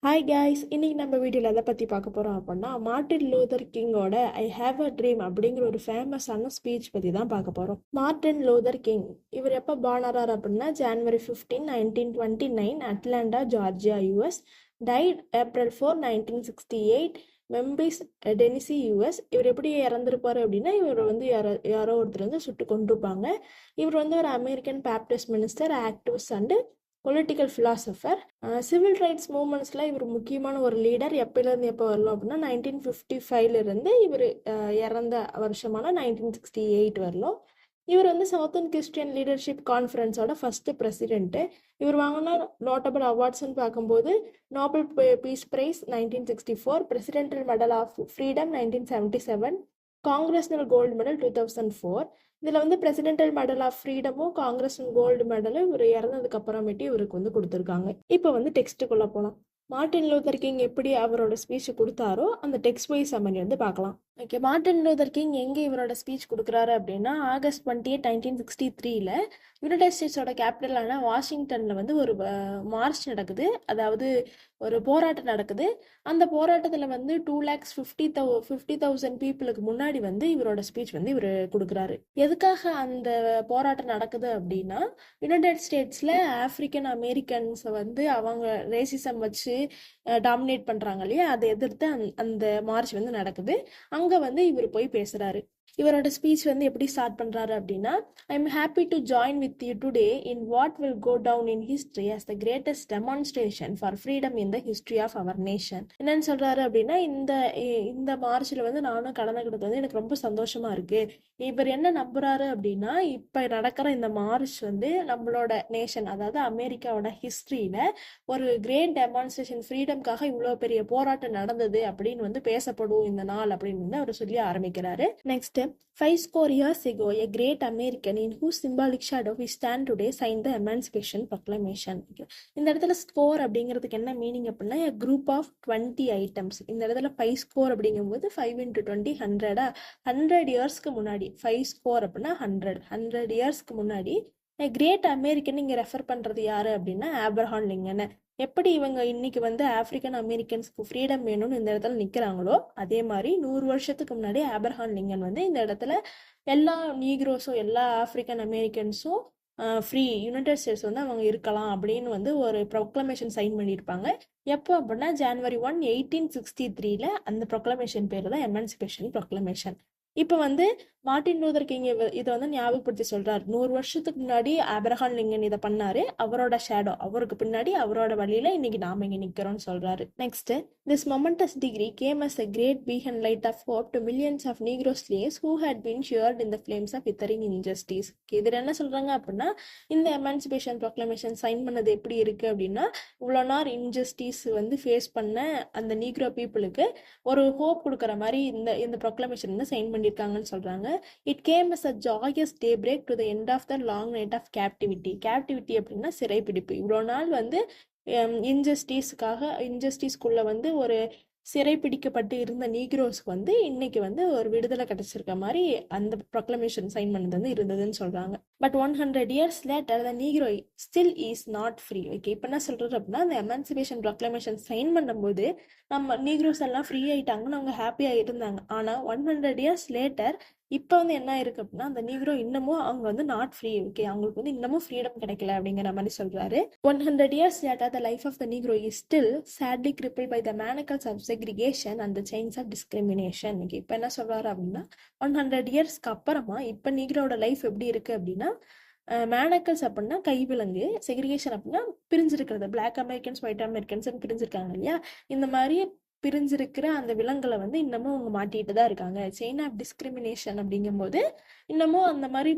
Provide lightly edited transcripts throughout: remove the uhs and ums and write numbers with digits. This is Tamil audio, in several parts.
ஹாய் guys, இன்னைக்கு நம்ம வீடியோவில் எதை பற்றி பார்க்க போகிறோம் அப்படின்னா மார்ட்டின் லூதர் கிங்கோட ஐ ஹாவ் அ ட்ரீம் அப்படிங்கிற ஒரு ஃபேமஸான ஸ்பீச் பற்றி தான் பார்க்க போகிறோம். மார்ட்டின் லூதர் கிங் இவர் எப்போ பானரார் அப்படின்னா January 15, 1929 Atlanta, Georgia, US. Died April 4, 1968 Memphis, Tennessee, US. இவர் எப்படி இறந்துருப்பாரு அப்படின்னா இவர் வந்து யாரோ ஒருத்தர் வந்து சுட்டு கொண்டிருப்பாங்க. இவர் வந்து ஒரு American Baptist minister, activist and political philosopher. Civil rights மூமெண்ட்ஸில் இவர் முக்கியமான ஒரு லீடர். எப்போலேருந்து எப்போ வரலாம் அப்படின்னா 1955 இவர் இறந்த வருஷமான 1968 வரலாம். இவர் வந்து சவுத்தர்ன் கிறிஸ்டியன் லீடர்ஷிப் கான்ஃபரன்ஸோட ஃபர்ஸ்ட் பிரசிடென்ட்டு. இவர் வாங்கின நோட்டபிள் அவார்ட்ஸ்ன்னு பார்க்கும்போது Nobel peace prize 1964, presidential medal of freedom 1977, Congressional gold medal 2004. இதில் வந்து பிரசிடென்டல் மெடல் ஆஃப் ஃப்ரீடமும் காங்கிரஸ்னல் கோல்டு மெடலும் இவர் இறந்ததுக்கு அப்புறமேட்டு இவருக்கு வந்து கொடுத்துருக்காங்க. இப்போ வந்து டெக்ஸ்ட்டுக்குள்ளே போகலாம். மார்ட்டின் லூதர் கிங் எப்படி அவரோட ஸ்பீச் கொடுத்தாரோ அந்த டெக்ஸ்ட் வைஸ் சம்மரி வந்து பார்க்கலாம். ஓகே, மார்ட்டின் லூதர் கிங் எங்கே இவரோட ஸ்பீச் கொடுக்குறாரு அப்படின்னா ஆகஸ்ட் 28, 1963 யுனைடெட் ஸ்டேட்ஸோட கேபிட்டலான வாஷிங்டனில் வந்து ஒரு மார்ச் நடக்குது, அதாவது ஒரு போராட்டம் நடக்குது. அந்த போராட்டத்தில் வந்து 2,50,000 பீப்புளுக்கு முன்னாடி வந்து இவரோட ஸ்பீச் வந்து இவர் கொடுக்குறாரு. எதுக்காக அந்த போராட்டம் நடக்குது அப்படின்னா யுனைடெட் ஸ்டேட்ஸில் ஆப்பிரிக்கன் அமெரிக்கன்ஸை வந்து அவங்க ரேசிசம் வச்சு டாமினேட் பண்ணுறாங்க இல்லையா, அதை எதிர்த்து அந்த மார்ச் வந்து நடக்குது. அங்கே வந்து இவர் போய் பேசுகிறாரு. இவரோட ஸ்பீச் வந்து எப்படி ஸ்டார்ட் பண்ணுறாரு அப்படின்னா I am happy to join with you today in what will go down in history as the greatest demonstration for freedom in the history of our nation. என்னன்னு சொல்கிறாரு அப்படின்னா இந்த மார்ச்சில் வந்து நானும் கலந்துக்கிட்டது வந்து எனக்கு ரொம்ப சந்தோஷமாக இருக்குது. இவர் என்ன நம்புறாரு அப்படின்னா இப்போ நடக்கிற இந்த மார்ச் வந்து நம்மளோட நேஷன், அதாவது அமெரிக்காவோட ஹிஸ்ட்ரியில் ஒரு கிரேட் டெமான்ஸ்ட்ரேஷன், ஃப்ரீடம்காக இவ்வளோ பெரிய போராட்டம் நடந்தது அப்படின்னு வந்து பேசப்படும் இந்த நாள் அப்படின்னு வந்து அவர் சொல்லி ஆரம்பிக்கிறாரு. Next, 5 years ago, a great American in whose symbolic shadow we stand today signed the Emancipation Proclamation. இந்த இடத்துல ஸ்கோர் அப்படிங்கிறதுக்கு என்ன மீனிங் அப்படின்னா a group of 20 items. இந்த இடத்துல 5 ஸ்கோர் அப்படிங்கும்போது 5 into 20 100 இயர்ஸ்க்கு முன்னாடி 5 ஸ்கோர் அப்படின்னா 100 இயர்ஸ்க்கு முன்னாடி கிரேட் அமெரிக்கன் இங்கே ரெஃபர் பண்ணுறது யாரு அப்படின்னா ஆப்ரஹாம் லிங்கன். எப்படி இவங்க இன்னைக்கு வந்து ஆப்பிரிக்கன் அமெரிக்கன்ஸ்க்கு ஃப்ரீடம் வேணும்னு இந்த இடத்துல நிற்கிறாங்களோ அதே மாதிரி 100 வருஷத்துக்கு முன்னாடி ஆப்ரஹாம் லிங்கன் வந்து இந்த இடத்துல எல்லா நீக்ரோஸும் எல்லா ஆப்பிரிக்கன் அமெரிக்கன்ஸும் ஃப்ரீ யுனைடெட் ஸ்டேட்ஸ் வந்து அவங்க இருக்கலாம் அப்படின்னு வந்து ஒரு ப்ரொக்ளமேஷன் சைன் பண்ணியிருப்பாங்க. எப்போ அப்படின்னா ஜான்வரி 1, 1863 அந்த ப்ரொக்ளமேஷன் பேர் தான் எமான்சிபேஷன் ப்ரொக்ளமேஷன். இப்போ வந்து மார்ட்டின் லூதர் கிங் இதை வந்து ஞாபகப்படுத்தி சொல்றாரு. 100 வருஷத்துக்கு முன்னாடி ஆப்ரஹாம் லிங்கன் இதை பண்ணாரு, அவரோட ஷேடோ, அவருக்கு பின்னாடி அவரோட வழியில இன்னைக்கு நாம இங்க நிக்கிறோம்னு சொல்றாரு. Next, this momentous degree came as a great beacon light of hope to millions of Negro slaves who had been seared in the flames of withering injustice. இதில் என்ன சொல்றாங்க அப்படின்னா இந்த எமான்சிபேஷன் ப்ரொக்ளமேஷன் சைன் பண்ணது எப்படி இருக்கு அப்படின்னா இவ்வளோ நாள் இன்ஜஸ்டிஸ் வந்து ஃபேஸ் பண்ண அந்த நீக்ரோ பீப்புளுக்கு ஒரு ஹோப் கொடுக்குற மாதிரி இந்த ப்ரொக்ளமேஷன் வந்து சைன் பண்ணியிருக்காங்கன்னு சொல்றாங்க. It came as a joyous daybreak to the end of the long night of captivity. Captivity அப்படின்னா சிறைப்பிடிப்பு. இவ்வளோ நாள் வந்து இன்ஜஸ்டிஸ்க்குள்ள வந்து ஒரு சிறைப்பிடிக்கப்பட்டு இருந்த நீக்ரோஸ்க்கு வந்து இன்னைக்கு வந்து ஒரு விடுதலை கிடைச்சிருக்க மாதிரி அந்த ப்ரொக்ளமேஷன் சைன் பண்ணது வந்து இருந்ததுன்னு சொல்றாங்க. But 100 years later the Negro still is not free. Okay, இப்போ என்ன சொல்றது அப்படின்னா அந்த எமான்சிபேஷன் ப்ரொக்ளமேஷன் சைன் பண்ணும்போது நம்ம நீக்ரோஸ் எல்லாம் ஃப்ரீ ஆயிட்டாங்கன்னு அவங்க ஹாப்பியா இருந்தாங்க. ஆனா 100 years later இப்போ வந்து என்ன இருக்கு அப்படின்னா அந்த நீக்ரோ இன்னமும் அவங்க வந்து நாட் ஃப்ரீ. ஓகே, அவங்களுக்கு வந்து இன்னமும் ஃப்ரீடம் கிடைக்கல அப்படிங்கிற மாதிரி சொல்றாரு. 100 years later the life of the Negro is still sadly crippled by the manacles of segregation and the chains of discrimination. Okay, இப்போ என்ன சொல்றாரு அப்படின்னா 100 இயர்ஸ்க்கு அப்புறமா இப்போ நீக்ரோட லைஃப் எப்படி இருக்கு அப்படின்னா மேனக்கல்ஸ் அப்படின்னா கைவிலங்கு, செக்ரிகேஷன் அப்படின்னா பிரிஞ்சிருக்கிறது, பிளாக் அமெரிக்கன்ஸ் ஒயிட் அமெரிக்கன்ஸ் பிரிஞ்சிருக்காங்க இல்லையா, இந்த மாதிரி பிரிஞ்சிருக்கிற அந்த விலங்குகளை வந்து இன்னமும் அவங்க மாட்டிட்டு தான் இருக்காங்க. செயின் ஆஃப் டிஸ்கிரிமினேஷன் அப்படிங்கும்போது இன்னமும் அந்த மாதிரி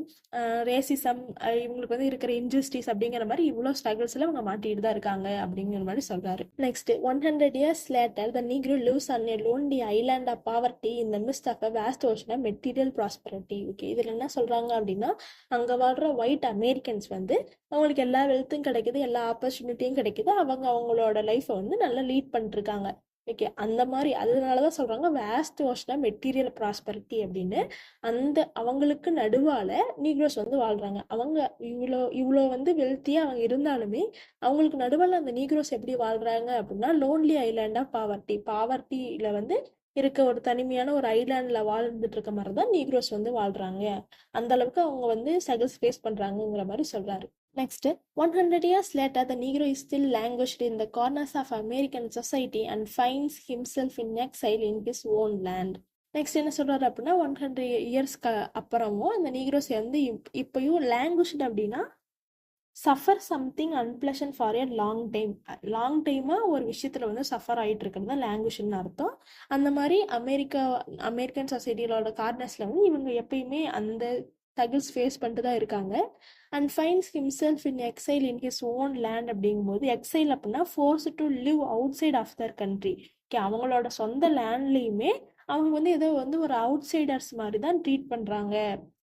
ரேசிசம், இவங்களுக்கு வந்து இருக்கிற இன்ஜஸ்டிஸ் அப்படிங்கிற மாதிரி இவ்வளோ ஸ்ட்ரகிள்ஸ்ல அவங்க மாட்டிட்டு தான் இருக்காங்க அப்படிங்கிற மாதிரி சொல்றாரு. Next, 100 years later the Negro lives on a lonely island of poverty in the midst of a vast ocean of material prosperity. Okay, இதுல என்ன சொல்றாங்க அப்படின்னா அங்க வாழ்ற ஒயிட் அமெரிக்கன்ஸ் வந்து அவங்களுக்கு எல்லா வெல்த்தும் கிடைக்குது, எல்லா ஆப்பர்ச்சுனிட்டியும் கிடைக்குது, அவங்க அவங்களோட லைஃப்பை வந்து நல்லா லீட் பண்ணிட்டு இருக்காங்க. ஓகே, அந்த மாதிரி அதனால தான் சொல்கிறாங்க வேஸ்ட் ஓஷனாக மெட்டீரியல் ப்ராஸ்பரிட்டி அப்படின்னு. அந்த அவங்களுக்கு நடுவால் நீக்ரோஸ் வந்து வாழ்கிறாங்க. அவங்க இவ்வளோ இவ்வளோ வந்து வெல்த்தியாக அவங்க இருந்தாலுமே அவங்களுக்கு நடுவில் அந்த நீக்ரோஸ் எப்படி வாழ்கிறாங்க அப்படின்னா லோன்லி ஐலாண்ட் ஆஃப் பாவர்ட்டியில் வந்து இருக்க ஒரு தனிமையான ஒரு ஐலாண்டில் வாழ்ந்துட்டு இருக்க மாதிரி தான் நீக்ரோஸ் வந்து வாழ்கிறாங்க. அந்த அளவுக்கு அவங்க வந்து ஸ்ட்ரகிள்ஸ் ஃபேஸ் பண்ணுறாங்கங்கிற மாதிரி சொல்கிறாரு. Next, 100 years later, the Negro is still languished in the corners of American society and finds himself in exile in his own land. Next என்ன சொல்கிறாரு அப்படின்னா 100 இயர்ஸ்க்கு அப்புறமும் அந்த நீக்ரோஸ் வந்து இப்போயும் லாங்குவேஜ் அப்படின்னா சஃபர் சம்திங் அன்பிளஷன் ஃபார் எ லாங் டைமாக ஒரு விஷயத்தில் வந்து சஃபர் ஆகிட்டு இருக்கிறது தான் லாங்குவேஜ்னு அர்த்தம். அந்த மாதிரி அமெரிக்கன் சொசைட்டியோட கார்னர்ஸில் வந்து இவங்க எப்பயுமே அந்த ஸ்ட்ரகிள்ஸ் ஃபேஸ் பண்ணிட்டு தான் இருக்காங்க. And finds himself in exile in his own land அப்படிங்கும்போது எக்ஸைல் அப்படின்னா force to live outside of their country. Okay, அவங்களோட சொந்த லேண்ட்லேயுமே அவங்க வந்து ஏதோ வந்து ஒரு அவுட் சைடர்ஸ் மாதிரி தான் ட்ரீட் பண்ணுறாங்க.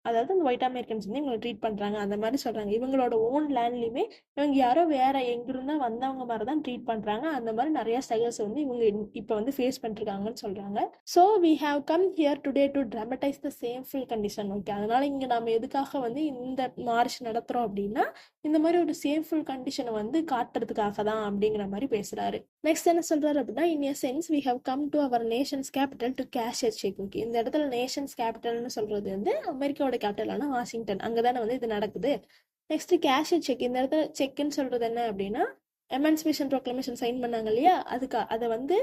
அதாவது இந்த ஒயிட் அமெரிக்கன்ஸ் வந்து இவங்களை ட்ரீட் பண்ணுறாங்க அந்த மாதிரி சொல்கிறாங்க. இவங்களோட ஓன் லேண்ட்லேயுமே இவங்க யாரோ வேற எங்கிருந்தா வந்தவங்க மாதிரி தான் ட்ரீட் பண்ணுறாங்க. அந்த மாதிரி நிறைய ஸ்ட்ரகிள்ஸ் வந்து இவங்க இப்போ வந்து ஃபேஸ் பண்ணிருக்காங்கன்னு சொல்கிறாங்க. So we have come here today to dramatise the shameful condition. Okay, அதனால இங்கே நம்ம எதுக்காக வந்து இந்த மார்ச் நடத்துகிறோம் அப்படின்னா இந்த மாதிரி ஒரு சேம்ஃபுல் கண்டிஷனை வந்து காட்டுறதுக்காக தான் அப்படிங்கிற மாதிரி பேசுகிறாரு. நெக்ஸ்ட் என்ன சொல்கிறாரு அப்படின்னா in a sense we have come to our nation's capital to cash a cheque. Okay, இந்த இடத்துல நேஷன்ஸ் கேபிட்டல்னு சொல்கிறது வந்து அமெரிக்காவோட கேபிட்டலான வாஷிங்டன், அங்கதானே வந்து இது நடக்குது. நெக்ஸ்ட் கேஷ் செக், இந்த இடத்துல செக்ன்னு சொல்றது என்ன அப்படின்னா எமான்சிபேஷன் ப்ரோக்ளமேஷன் சைன் பண்ணாங்க இல்லையா, அதை வந்து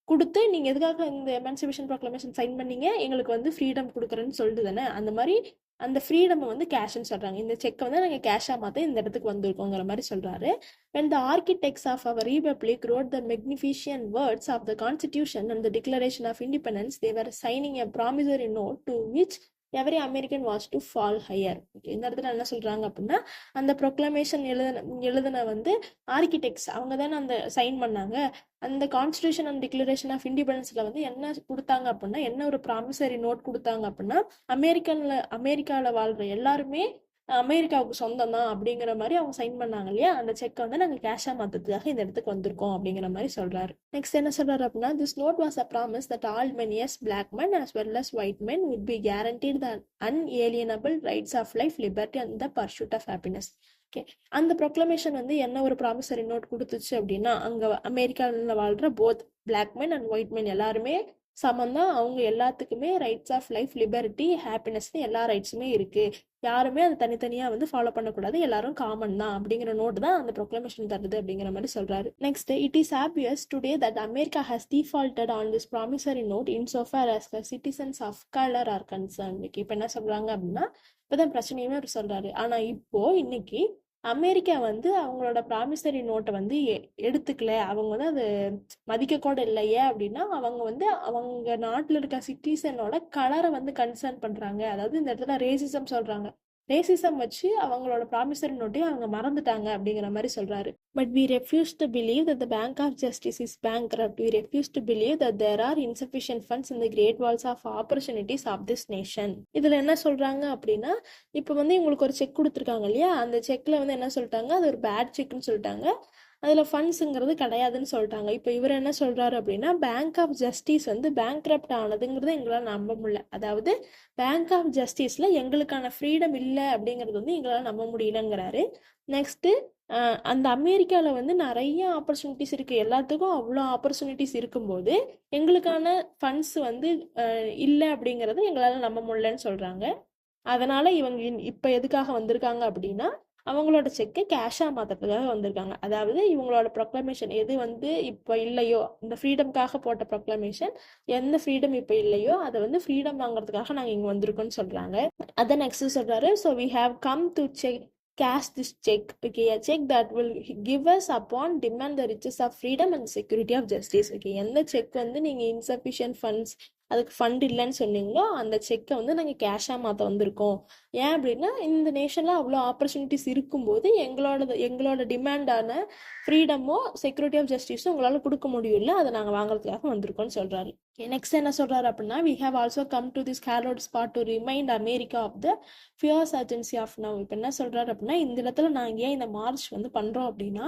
கொடுத்து நீங்க எதுக்காக இந்த எமான்சிபேஷன் ப்ரோக்ளமேஷன் சைன் பண்ணீங்க, எங்களுக்கு வந்து ஃப்ரீடம் கொடுக்குறேன்னு சொல்லிட்டு தானே, அந்த மாதிரி அந்த ஃப்ரீடம் வந்து கேஷ்ன்னு சொல்றாங்க. இந்த செக்கை வந்து நாங்கள் கேஷா மாற்ற இந்த இடத்துக்கு வந்திருக்கோங்கிற மாதிரி சொல்றாரு. When the architects of our republic wrote the magnificent words of the Constitution and the Declaration of Independence, they were signing a promissory note to which every American was to fall higher. Okay, இந்த இடத்துல என்ன சொல்கிறாங்க அப்படின்னா அந்த ப்ரொக்ளமேஷன் எழுதின வந்து ஆர்கிடெக்ட்ஸ் அவங்க தானே அந்த சைன் பண்ணாங்க. அந்த கான்ஸ்டியூஷன் அண்ட் டிக்ளரேஷன் ஆஃப் இண்டிபெண்டன்ஸில் வந்து என்ன கொடுத்தாங்க அப்படின்னா என்ன ஒரு ப்ராமிசரி நோட் கொடுத்தாங்க அப்படின்னா அமெரிக்காவில் வாழ்கிற எல்லாருமே அமெரிக்காவுக்கு சொந்தம் தான் அப்படிங்கிற மாதிரி அவங்க சைன் பண்ணாங்க இல்லையா, அந்த செக்கை வந்து நாங்கள் கேஷாக மாற்றதுக்காக இந்த இடத்துக்கு வந்திருக்கோம் அப்படிங்கிற மாதிரி சொல்கிறாரு. நெக்ஸ்ட் என்ன சொல்கிறாரு அப்படின்னா this note was a promise that all men yes black men as well as white men would be guaranteed the unalienable rights of life, liberty and the pursuit of happiness. Okay, அந்த ப்ரொக்ளமேஷன் வந்து என்ன ஒரு ப்ராமிசரி நோட் கொடுத்துச்சு அப்படின்னா அங்கே அமெரிக்காவில் வாழ்கிற both black men and white men எல்லாருமே சமந்தான், அவங்க எல்லாத்துக்குமே ரைட்ஸ் ஆஃப் லைஃப், லிபர்ட்டி, ஹாப்பினஸ்னு எல்லா ரைட்ஸுமே இருக்கு, யாருமே அது தனித்தனியாக வந்து ஃபாலோ பண்ணக்கூடாது, எல்லாரும் காமன் தான் அப்படிங்கிற நோட் தான் அந்த ப்ரொக்ளமேஷன் தருது அப்படிங்கிற மாதிரி சொல்றாரு. Next, it is obvious today that America has defaulted on this promissory note in so far as the citizens of color are concerned. இப்போ என்ன சொல்றாங்க அப்படின்னா இப்போதான் பிரச்சனையுமே அவர் சொல்றாரு. ஆனா இன்னைக்கு அமெரிக்கா வந்து அவங்களோட ப்ராமிசரி நோட்டை வந்து எடுத்துக்கல, அவங்க வந்து அது மதிக்க கூட இல்லையே அப்படின்னா அவங்க வந்து அவங்க நாட்டில் இருக்க சிட்டிசனோட கலரை வந்து கன்சர்ன் பண்றாங்க. அதாவது இந்த இடத்துல ரேசிசம் சொல்றாங்க. ரேசிசம் வச்சு அவங்களோட ப்ராமிசரி நோட்டையும் அவங்க மறந்துட்டாங்க அப்படிங்கிற மாதிரி சொல்றாரு. But we refuse to believe that the Bank of Justice is bankrupt. We refuse to believe that there are insufficient funds in the great walls of opportunities of this nation. இதுல என்ன சொல்றாங்க அப்படின்னா இப்போ வந்து இவங்களுக்கு ஒரு செக் கொடுத்துருக்காங்க இல்லையா, அந்த செக்ல வந்து என்ன சொல்லிட்டாங்க, அது ஒரு பேட் செக்னு சொல்லிட்டாங்க, அதில் ஃபண்ட்ஸுங்கிறது கிடையாதுன்னு சொல்லிட்டாங்க. இப்போ இவர் என்ன சொல்கிறாரு அப்படின்னா பேங்க் ஆஃப் ஜஸ்டிஸ் வந்து பேங்க்ரப்ட் ஆனதுங்கிறத எங்களால் நம்ப முடியல. அதாவது பேங்க் ஆஃப் ஜஸ்டிஸில் எங்களுக்கான ஃப்ரீடம் இல்லை அப்படிங்கிறது வந்து எங்களால் நம்ப முடியலங்கிறாரு. நெக்ஸ்ட்டு அந்த அமெரிக்காவில் வந்து நிறைய ஆப்பர்ச்சுனிட்டிஸ் இருக்குது, எல்லாத்துக்கும் அவ்வளோ ஆப்பர்ச்சுனிட்டிஸ் இருக்கும்போது எங்களுக்கான ஃபண்ட்ஸ் வந்து இல்லை அப்படிங்கிறது எங்களால் நம்ப முடியலன்னு சொல்கிறாங்க. அதனால் இவங்க இப்போ எதுக்காக வந்திருக்காங்க அப்படின்னா அவங்களோட செக்கை கேஷாக மாற்றுறதுக்காக வந்திருக்காங்க. அதாவது இவங்களோட ப்ரொக்ளமேஷன் எது வந்து இப்போ இல்லையோ, இந்த ஃப்ரீடம்காக போட்ட ப்ரொக்ளமேஷன் எந்த ஃப்ரீடம் இப்போ இல்லையோ அதை வந்து ஃப்ரீடம் வாங்குறதுக்காக நாங்கள் இங்கே வந்திருக்கோம்னு சொல்கிறாங்க. அதை நெக்ஸ்ட் சொல்கிறாரு, so we have come to cash this check, okay, a check that will give us upon demand the riches of freedom and security of justice. Okay, எந்த செக் வந்து நீங்கள் இன்சஃபிஷியன்ட் ஃபண்ட்ஸ் அதுக்கு ஃபண்ட் இல்லைன்னு சொன்னீங்களோ அந்த செக்கை வந்து நாங்கள் கேஷாக மாற்ற வந்திருக்கோம். ஏன் அப்படின்னா இந்த நேஷனில் அவ்வளோ ஆப்பர்ச்சுனிட்டிஸ் இருக்கும்போது எங்களோட டிமாண்டான ஃப்ரீடமோ செக்யூரிட்டி ஆஃப் ஜஸ்டிஸோ உங்களால் கொடுக்க முடியல, அதை நாங்கள் வாங்குறதுக்காக வந்திருக்கோம்னு சொல்கிறாரு. நெக்ஸ்ட் என்ன சொல்றாரு அப்படின்னா, we have also come to this hallowed spot to remind America of the fierce urgency of now. இப்போ என்ன சொல்றாரு அப்படின்னா, இந்த இடத்துல நாங்கள் ஏன் இந்த மார்ச் வந்து பண்றோம் அப்படின்னா,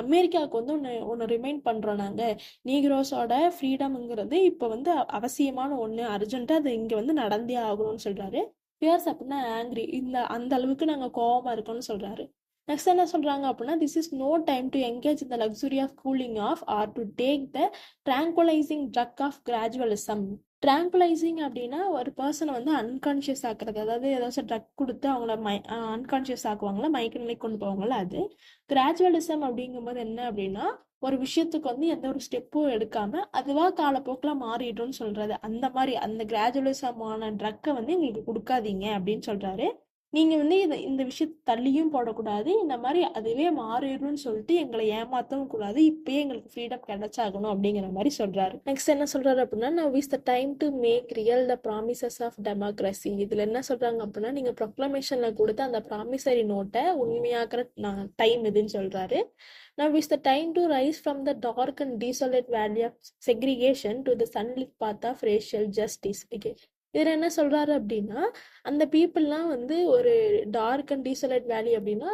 அமெரிக்காவுக்கு வந்து ஒன்று ரிமைண்ட் பண்றோம். நாங்கள் நீக்ரோஸோட ஃப்ரீடம்ங்கிறது இப்போ வந்து அவசியமான ஒன்று, அர்ஜென்ட்டாக அது இங்கே வந்து நடந்தே ஆகணும்னு சொல்றாரு. ஃபியர்ஸ் அப்படின்னா ஆங்கிரி, இந்த அந்த அளவுக்கு நாங்கள் கோவமா இருக்கோம்னு சொல்றாரு. நெக்ஸ்ட் என்ன சொல்றாங்க அப்படின்னா, this is no time to engage இந்த luxury of cooling off or to take the tranquilising drug of gradualism. Tranquilising அப்படின்னா ஒரு பர்சனை வந்து அன்கான்ஷியஸ் ஆக்குறது, அதாவது ஏதாச்சும் ட்ரக் கொடுத்து அவங்கள அன்கான்ஷியஸ் ஆக்குவாங்களா, மயக்க நிலை கொண்டு போவாங்களா அது. கிராஜுவலிசம் அப்படிங்கும்போது என்ன அப்படின்னா, ஒரு விஷயத்துக்கு வந்து எந்த ஒரு ஸ்டெப்பும் எடுக்காம அதுவா காலப்போக்கில் மாறிடும்னு சொல்றது. அந்த மாதிரி அந்த கிராஜுவலிசமான ட்ரக்கை வந்து எங்களுக்கு கொடுக்காதீங்க அப்படின்னு சொல்றாரு. நீங்க வந்து இந்த விஷயத்த தள்ளியும் போடக்கூடாது, இந்த மாதிரி அதுவே மாறிடும்னு சொல்லிட்டு எங்களை ஏமாத்தவும் கூடாது, இப்பயே எங்களுக்கு ஃப்ரீடம் கிடைச்சாகணும் அப்படிங்கிற மாதிரி சொல்றாரு. நெக்ஸ்ட் என்ன சொல்றாரு அப்படின்னா, now is the time to make real the promises of democracy. இதுல என்ன சொல்றாங்க அப்படின்னா, நீங்க ப்ரொக்ளமேஷன்ல கொடுத்த அந்த ப்ராமிசரி நோட்டை உண்மையாக்குற டைம் இதுன்னு சொல்றாரு. Now is the time to rise from the dark and desolate valley of segregation to the sunlit path of racial justice. Okay. இதில் என்ன சொல்றாரு அப்படின்னா, அந்த பீப்புளெலாம் வந்து ஒரு டார்க் அண்ட் டீசலேட் வேலி அப்படின்னா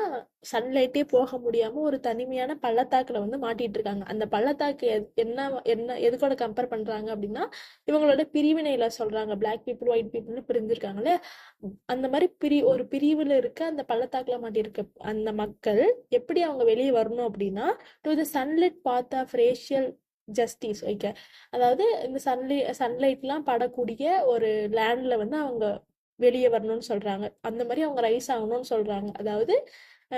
சன்லைட்டே போக முடியாம ஒரு தனிமையான பள்ளத்தாக்குல வந்து மாட்டிட்டு இருக்காங்க. அந்த பள்ளத்தாக்கு என்ன என்ன எதுக்கூட கம்பேர் பண்றாங்க அப்படின்னா, இவங்களோட பிரிவினையில சொல்றாங்க. பிளாக் பீப்புள் ஒயிட் பீப்புள்னு பிரிஞ்சிருக்காங்களே, அந்த மாதிரி ஒரு பிரிவுல இருக்க அந்த பள்ளத்தாக்குல மாட்டியிருக்க அந்த மக்கள் எப்படி அவங்க வெளியே வரணும் அப்படின்னா, to the sunlight path of racial justice. Okay, அதாவது இந்த சன்லைட்லாம் படக்கூடிய ஒரு லேண்ட்ல வந்து அவங்க வெளியே வரணும்னு சொல்றாங்க. அந்த மாதிரி அவங்க ரைஸ் ஆகணும்னு சொல்றாங்க. அதாவது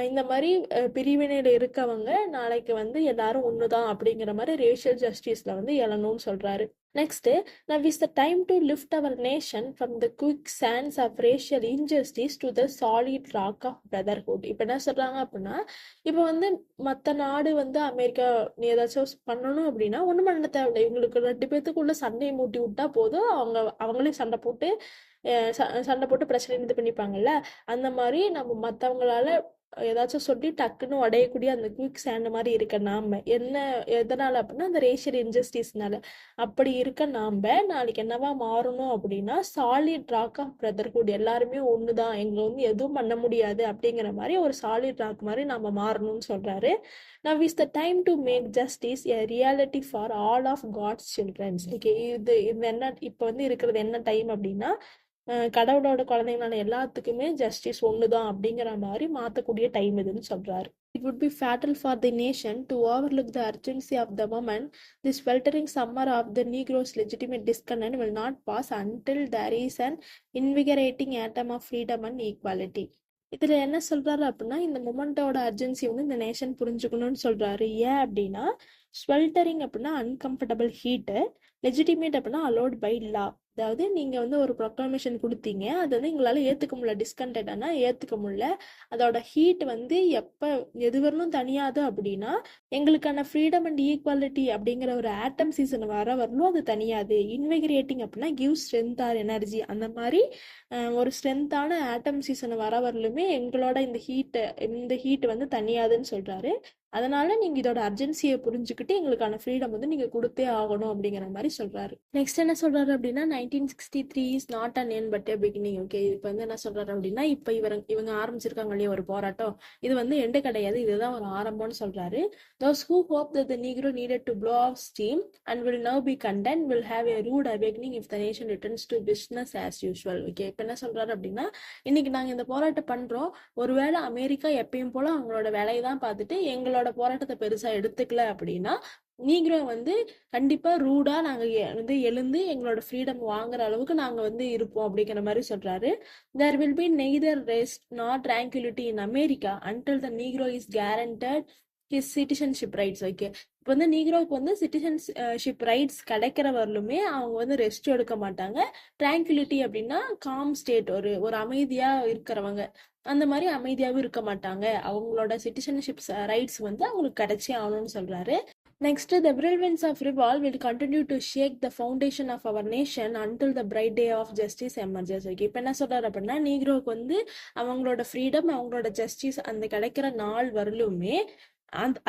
இந்த மாதிரி பிரிவினையில இருக்கவங்க நாளைக்கு வந்து எல்லாரும் ஒண்ணுதான் அப்படிங்கிற மாதிரி ரேஷியல் ஜஸ்டிஸ்ல வந்து எழணும்னு சொல்றாரு. Next, now is the time to lift our nation from the quicksands of racial injustice to the solid rock of brotherhood. இப்போ என்ன சொல்றாங்க அப்படின்னா, இப்போ வந்து மற்ற நாடு வந்து அமெரிக்கா நீ ஏதாச்சும் பண்ணணும் அப்படின்னா ஒன்றும் பண்ண தேவையில்லை, இவங்களுக்கு 2 பேத்துக்குள்ள சண்டையை மூட்டி விட்டா போதும், அவங்களே சண்டை போட்டு பிரச்சனை இது பண்ணிப்பாங்கல்ல. அந்த மாதிரி நம்ம மற்றவங்களால ஏதாச்சும் சொல்லி டக்குன்னு உடையக்கூடிய அந்த குயிக் சேண்ட் மாதிரி இருக்க நாம என்ன எதனால அப்படின்னா அந்த ரேஷியல் இன்ஜஸ்டிஸ்னால. அப்படி இருக்க நாம நாளைக்கு என்னவா மாறணும் அப்படின்னா, சாலிட் ராக் ஆஃப் பிரதர்ஹுட், எல்லாருமே ஒண்ணுதான், எங்களை வந்து எதுவும் பண்ண முடியாது அப்படிங்கிற மாதிரி ஒரு சாலிட் ராக் மாதிரி நம்ம மாறணும்னு சொல்றாரு. Now is the time to make justice a reality for all of God's children. Okay, இது என்ன இப்போ வந்து இருக்கிறது என்ன டைம் அப்படின்னா, கடவுளோட குழந்தைங்களான எல்லாத்துக்குமே ஜஸ்டிஸ் ஒண்ணுதான் அப்படிங்கிற மாதிரி மாத்தக்கூடிய டைம் இதுன்னு சொல்றாரு. It would be fatal for the nation to overlook the urgency of the moment. The sweltering summer of the Negro's legitimate discontent will not pass until there is an invigorating atom of freedom and equality. இதுல என்ன சொல்றாரு அப்படின்னா, இந்த மொமெண்டோட அர்ஜென்சி வந்து இந்த நேஷன் புரிஞ்சுக்கணும்னு சொல்றாரு. ஏன் அப்படின்னா, ஸ்வெல்டரிங் அப்படின்னா அன்கம்ஃபர்டபுள் ஹீட்டு, லெஜிட்டிமேட் அப்படின்னா அலோட் பை லா. அதாவது நீங்க வந்து ஒரு ப்ரொக்ளமேஷன் கொடுத்தீங்க, அது வந்து எங்களால ஏத்துக்க முடியல, டிஸ்கண்டென்ட்னா ஏத்துக்க முடியல, அதோட ஹீட் வந்து எப்ப எது வரலும் தனியாது அப்படின்னா எங்களுக்கான ஃப்ரீடம் அண்ட் ஈக்குவாலிட்டி அப்படிங்கிற ஒரு ஆட்டம் சீசன் வரலும் அது தனியாது. இன்விகரேட்டிங் அப்படின்னா கிவ் ஸ்ட்ரென்த் ஆர் எனர்ஜி. அந்த மாதிரி ஒரு ஸ்ட்ரென்த்தான ஆட்டம் சீசன் வரலுமே எங்களோட இந்த ஹீட் வந்து தனியாதுன்னு சொல்றாரு. அதனால நீங்க இதோட அர்ஜென்சியை புரிஞ்சுக்கிட்டு எங்களுக்கான ஃப்ரீடம் வந்து நீங்க கொடுத்தே ஆகணும் அப்படிங்கிற மாதிரி சொல்றாரு. நெக்ஸ்ட் என்ன சொல்றாரு அப்படின்னா, 1963 is not an end but a beginning. Okay, இப்போ வந்து என்ன சொல்றாரு அப்படின்னா, இப்போ இவங்க ஆரம்பிச்சிருக்காங்க இல்லையா ஒரு போராட்டம், இது வந்து எண்டு கிடையாது, இதுதான் ஒரு ஆரம்பம்னு சொல்றாரு. Those who hope that the Negro needed to blow off steam and will now be content will have a rude awakening if the nation returns to business as usual. Okay, இப்போ என்ன சொல்றாரு அப்படின்னா, இன்னைக்கு நாங்க இந்த போராட்டம் பண்றோம், ஒருவேளை அமெரிக்கா எப்பயும் போல அவங்களோட வேலையை தான் பார்த்துட்டு எங்களோட போராட்டத்தை பெருசா எடுத்துக்கல அப்படின்னா, நீக்ரோ வந்து கண்டிப்பா ரூடா நாங்க வந்து எழுந்து எங்களோட ஃப்ரீடம் வாங்குற அளவுக்கு நாங்க வந்து இருப்போம் அப்படிங்கிற மாதிரி சொல்றாரு. There will be neither rest nor tranquility in America until the Negro is guaranteed his citizenship rights. Okay, இப்போ வந்து நீக்ரோவுக்கு வந்து சிட்டிசன்ஷிப் ரைட்ஸ் கிடைக்கிற வரலுமே அவங்க வந்து ரெஸ்ட் எடுக்க மாட்டாங்க. ட்ராங்குலிட்டி அப்படின்னா காம் ஸ்டேட், ஒரு அமைதியா இருக்கிறவங்க, அந்த மாதிரி அமைதியாகவும் இருக்க மாட்டாங்க. அவங்களோட சிட்டிசன்ஷிப் ரைட்ஸ் வந்து அவங்களுக்கு கிடைச்சே ஆகணும்னு சொல்றாரு. Next, the whirlwinds of revolt will continue to shake the foundation of our nation until the bright day of justice emerges. Okay, இப்போ என்ன சொல்றாரு அப்படின்னா, நீக்ரோவுக்கு வந்து அவங்களோட ஃப்ரீடம் அவங்களோட ஜஸ்டிஸ் அந்த கிடைக்கிற நாள் வரலுமே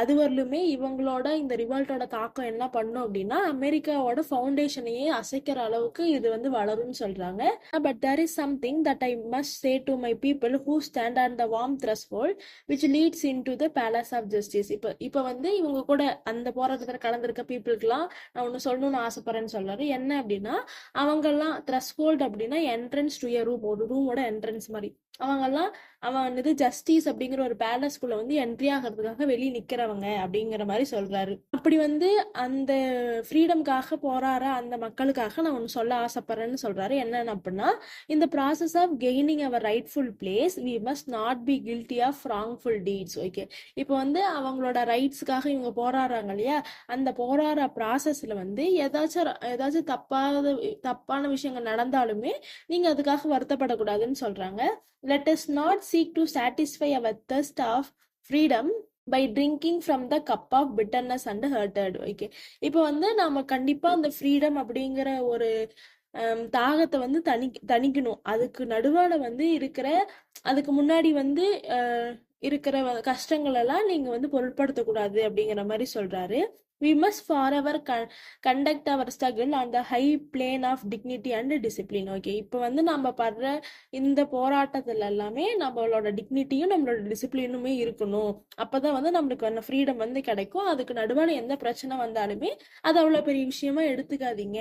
அது வரலுமே இவங்களோட இந்த ரிவால்ட்டோட தாக்கம் என்ன பண்ணும் அப்படின்னா அமெரிக்காவோட ஃபவுண்டேஷனையே அசைக்கிற அளவுக்கு இது வந்து வளரும்னு சொல்றாங்க. But there is something that I must say to my people who stand on the warm threshold which leads into the palace of justice. இப்போ வந்து இவங்க கூட அந்த போராட்டத்தில் கலந்துருக்க பீப்புளுக்குலாம் நான் ஒன்று சொல்லணும்னு ஆசைப்படுறேன்னு சொல்றாரு. என்ன அப்படின்னா அவங்கெல்லாம் த்ரெஷ்ஹோல்ட் அப்படின்னா என்ட்ரன்ஸ் டு எ ரூம், ஒரு ரூமோட என்ட்ரன்ஸ் மாதிரி. அவங்கெல்லாம் அவன் இது ஜஸ்டிஸ் அப்படிங்கிற ஒரு பேலஸ்குள்ள வந்து என்ட்ரி ஆகிறதுக்காக வெளியே நிக்கிறவங்க அப்படிங்கிற மாதிரி சொல்றாரு. அப்படி வந்து அந்த ஃப்ரீடம்காக போராடுற அந்த மக்களுக்காக நான் ஒன்று சொல்ல ஆசைப்படுறேன்னு சொல்றாரு. என்னன்னு அப்படின்னா, இந்த process of gaining our rightful place we must not be guilty of wrongful deeds. Okay, இப்போ வந்து அவங்களோட ரைட்ஸ்க்காக இவங்க போராடுறாங்க இல்லையா, அந்த போராடுற ப்ராசஸ்ல வந்து ஏதாச்சும் தப்பான விஷயங்கள் நடந்தாலுமே நீங்க அதுக்காக வருத்தப்படக்கூடாதுன்னு சொல்றாங்க. Let us not seek to satisfy our thirst of freedom by drinking from the cup of bitterness and hurted. Okay, இப்போ வந்து நாம கண்டிப்பா அந்த ஃப்ரீடம் அப்படிங்கிற ஒரு தாகத்தை வந்து தணிக்கணும். அதுக்கு நடுவால வந்து அதுக்கு முன்னாடி வந்து இருக்கிற கஷ்டங்கள் எல்லாம் நீங்க வந்து பொருட்படுத்தக்கூடாது அப்படிங்கிற மாதிரி சொல்றாரு. We must forever conduct our struggle on the high plane of dignity and discipline. Okay, இப்போ வந்து நம்ம படுற இந்த போராட்டத்துல எல்லாமே நம்மளோட டிக்னிட்டியும் நம்மளோட டிசிப்ளினுமே இருக்கணும். அப்பதான் வந்து நம்மளுக்கு ஃப்ரீடம் வந்து கிடைக்கும். அதுக்கு நடுவான எந்த பிரச்சனை வந்தாலுமே அது அவ்வளவு பெரிய விஷயமா எடுத்துக்காதீங்க.